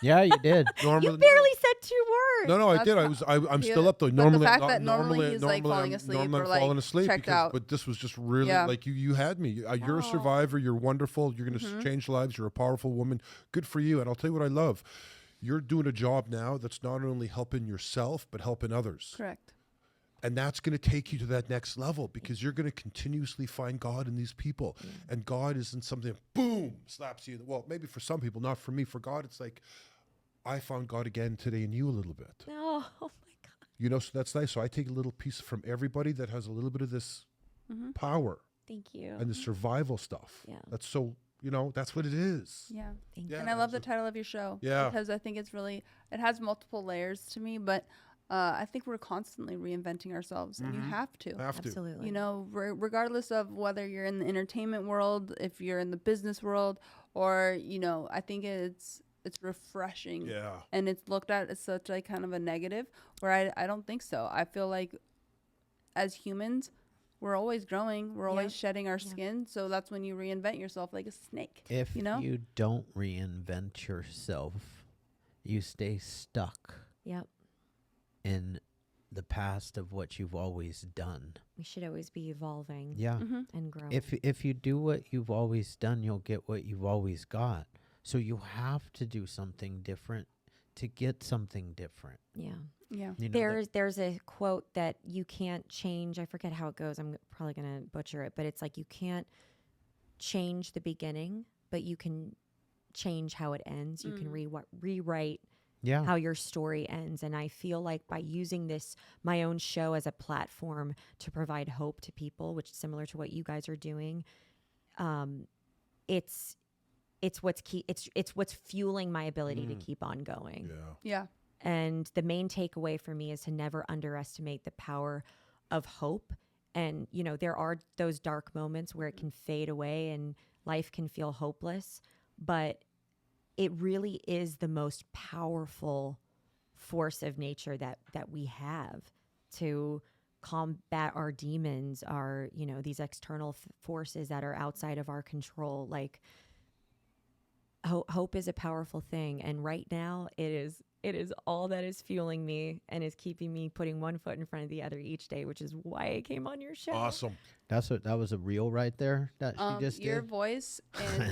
Yeah, you did. You barely said 2 words. No, I did. I'm still up though. Normally, the fact that normally he's like falling asleep or like falling asleep checked out. But this was just really like you had me. You're a survivor. You're wonderful. You're going to change lives. You're a powerful woman. Good for you. And I'll tell you what I love. You're doing a job now that's not only helping yourself, but helping others. Correct. And that's going to take you to that next level, because you're going to continuously find God in these people. And God isn't something that, boom, slaps you. Well, maybe for some people, not for me. For God, it's like, I found God again today in you a little bit. Oh my God. You know, so that's nice. So I take a little piece from everybody that has a little bit of this power. Thank you. And the survival stuff. Yeah. That's so, you know, that's what it is. Yeah. Thank you. And I love the title of your show. Yeah. Because I think it's really, it has multiple layers to me, but I think we're constantly reinventing ourselves, and you have to. Absolutely. You know, regardless of whether you're in the entertainment world, if you're in the business world, or, you know, I think it's refreshing. Yeah. And it's looked at as such like kind of a negative, where I don't think so. I feel like as humans, we're always growing. We're always shedding our skin. So that's when you reinvent yourself like a snake. If you know? You don't reinvent yourself, you stay stuck. Yep. in the past of what you've always done. We should always be evolving. Yeah. And growing. If you do what you've always done, you'll get what you've always got. So you have to do something different to get something different. Yeah. Yeah. You know, There's a quote that you can't change. I forget how it goes. I'm probably going to butcher it, but it's like you can't change the beginning, but you can change how it ends. You can rewrite how your story ends. And I feel like by using my own show as a platform to provide hope to people, which is similar to what you guys are doing, it's what's fueling my ability to keep on going. Yeah. And the main takeaway for me is to never underestimate the power of hope. And, you know, there are those dark moments where it can fade away and life can feel hopeless, but it really is the most powerful force of nature that we have to combat our demons, our, you know, these external forces that are outside of our control. Like, hope is a powerful thing. And right now it is all that is fueling me and is keeping me putting one foot in front of the other each day, which is why I came on your show. Awesome. that was a reel right there that she just your did. voice and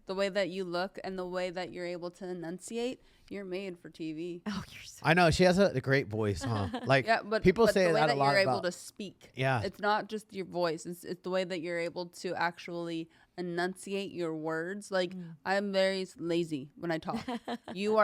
the way that you look and the way that you're able to enunciate, you're made for TV. Oh, you're so I know she has a great voice, huh? Like people say the way that that a lot you're able about. to speak. Yeah. It's not just your voice. It's the way that you're able to actually enunciate your words. Like I'm very lazy when I talk. you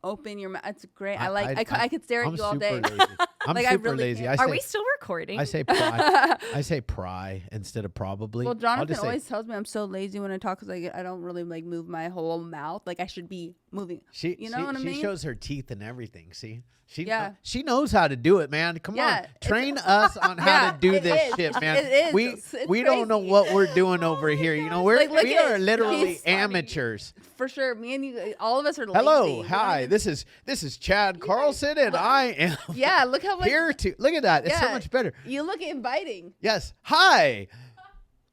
open your mouth. It's great. I could stare at you all day. Lazy. I'm Like, I super really lazy. can't. Are we still recording? I say pry. I say pry instead of probably. Well, I'll Jonathan just say- always tells me I'm so lazy when I talk because I don't really like move my whole mouth. Like I should be moving. She what I mean? She shows her teeth and everything. See, she knows how to do it, man. Come on, train us on how to do this shit, man. It is. It's we don't know crazy. what we're doing over here. You know, Like, look we at are it. literally He's funny. amateurs. For sure. Me and you, all of us are lazy. Hello, hi. This is Chad Carlson, and I am Yeah, look how much. here to look at that. It's so Yeah. much better. You look inviting. Yes. Hi.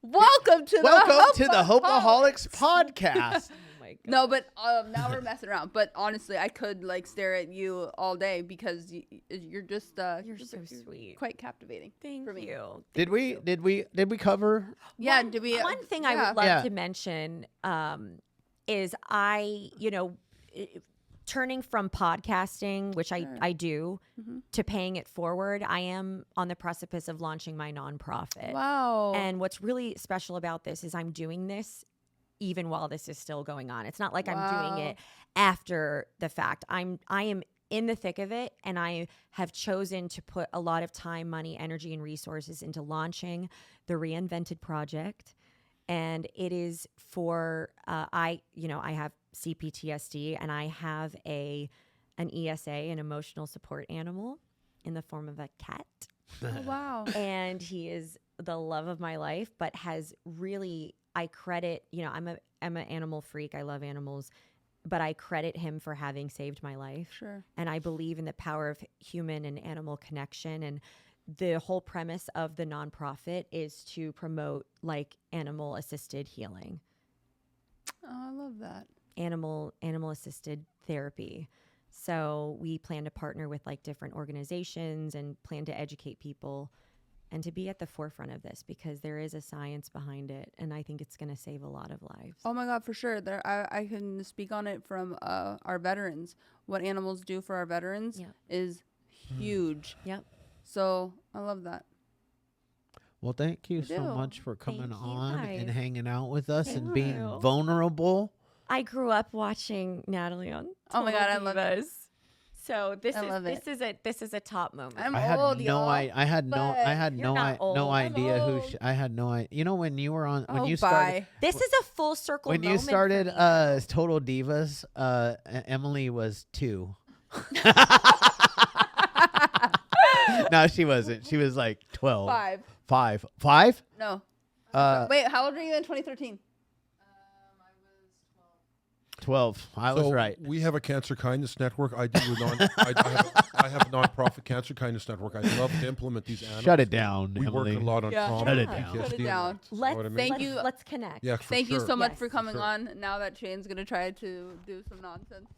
Welcome to the Hopeaholics Podcast. Oh my God. No, but now we're messing around. But honestly, I could like stare at you all day because you're just You're so sweet. quite captivating. Thank for me. you. Did we cover? Yeah. Did we? One thing I would love to mention is turning from podcasting, which I do, to paying it forward. I am on the precipice of launching my nonprofit. Wow. And what's really special about this is I'm doing this even while this is still going on. It's not like I'm doing it after the fact. I am in the thick of it, and I have chosen to put a lot of time, money, energy, and resources into launching the Reinvented project. And it is for I have CPTSD, and I have an ESA, an emotional support animal, in the form of a cat. Oh, wow. And he is the love of my life, but has really, I credit, I'm an animal freak. I love animals, but I credit him for having saved my life. Sure. And I believe in the power of human and animal connection. And the whole premise of the nonprofit is to promote like animal assisted healing. Oh, I love that. Animal assisted therapy. So we plan to partner with like different organizations and plan to educate people and to be at the forefront of this, because there is a science behind it, and I think it's going to save a lot of lives. Oh my God, for sure. I can speak on it from our veterans. What animals do for our veterans is huge. Yep. So I love that. Well, thank you do. so much for coming Thank you, on guys. and hanging out with us and being you. vulnerable. I grew up watching Natalie on Oh my God, I Total love Divas. So this is a top moment. I'm I had old, no y'all. I had no You're not old. no I'm idea who old. I had no idea. You know, when you were on when Oh, you bye. started This is a full circle when you moment for started me. Total Divas, Emily was 2. No, she wasn't. She was like 12. 5. 5? No. Uh, Wait, how old were you in 2013? 12. I was right. We have a cancer kindness network. I have a nonprofit cancer kindness network. I'd love to implement these animals. Shut it down, We Emily. work a lot on trauma. Shut it PTSD, down. Shut it down. You know what I mean? Thank you. Let's connect. Yeah, for Thank you sure. so much Yes, for coming sure. on. Now that Shane's going to try to do some nonsense.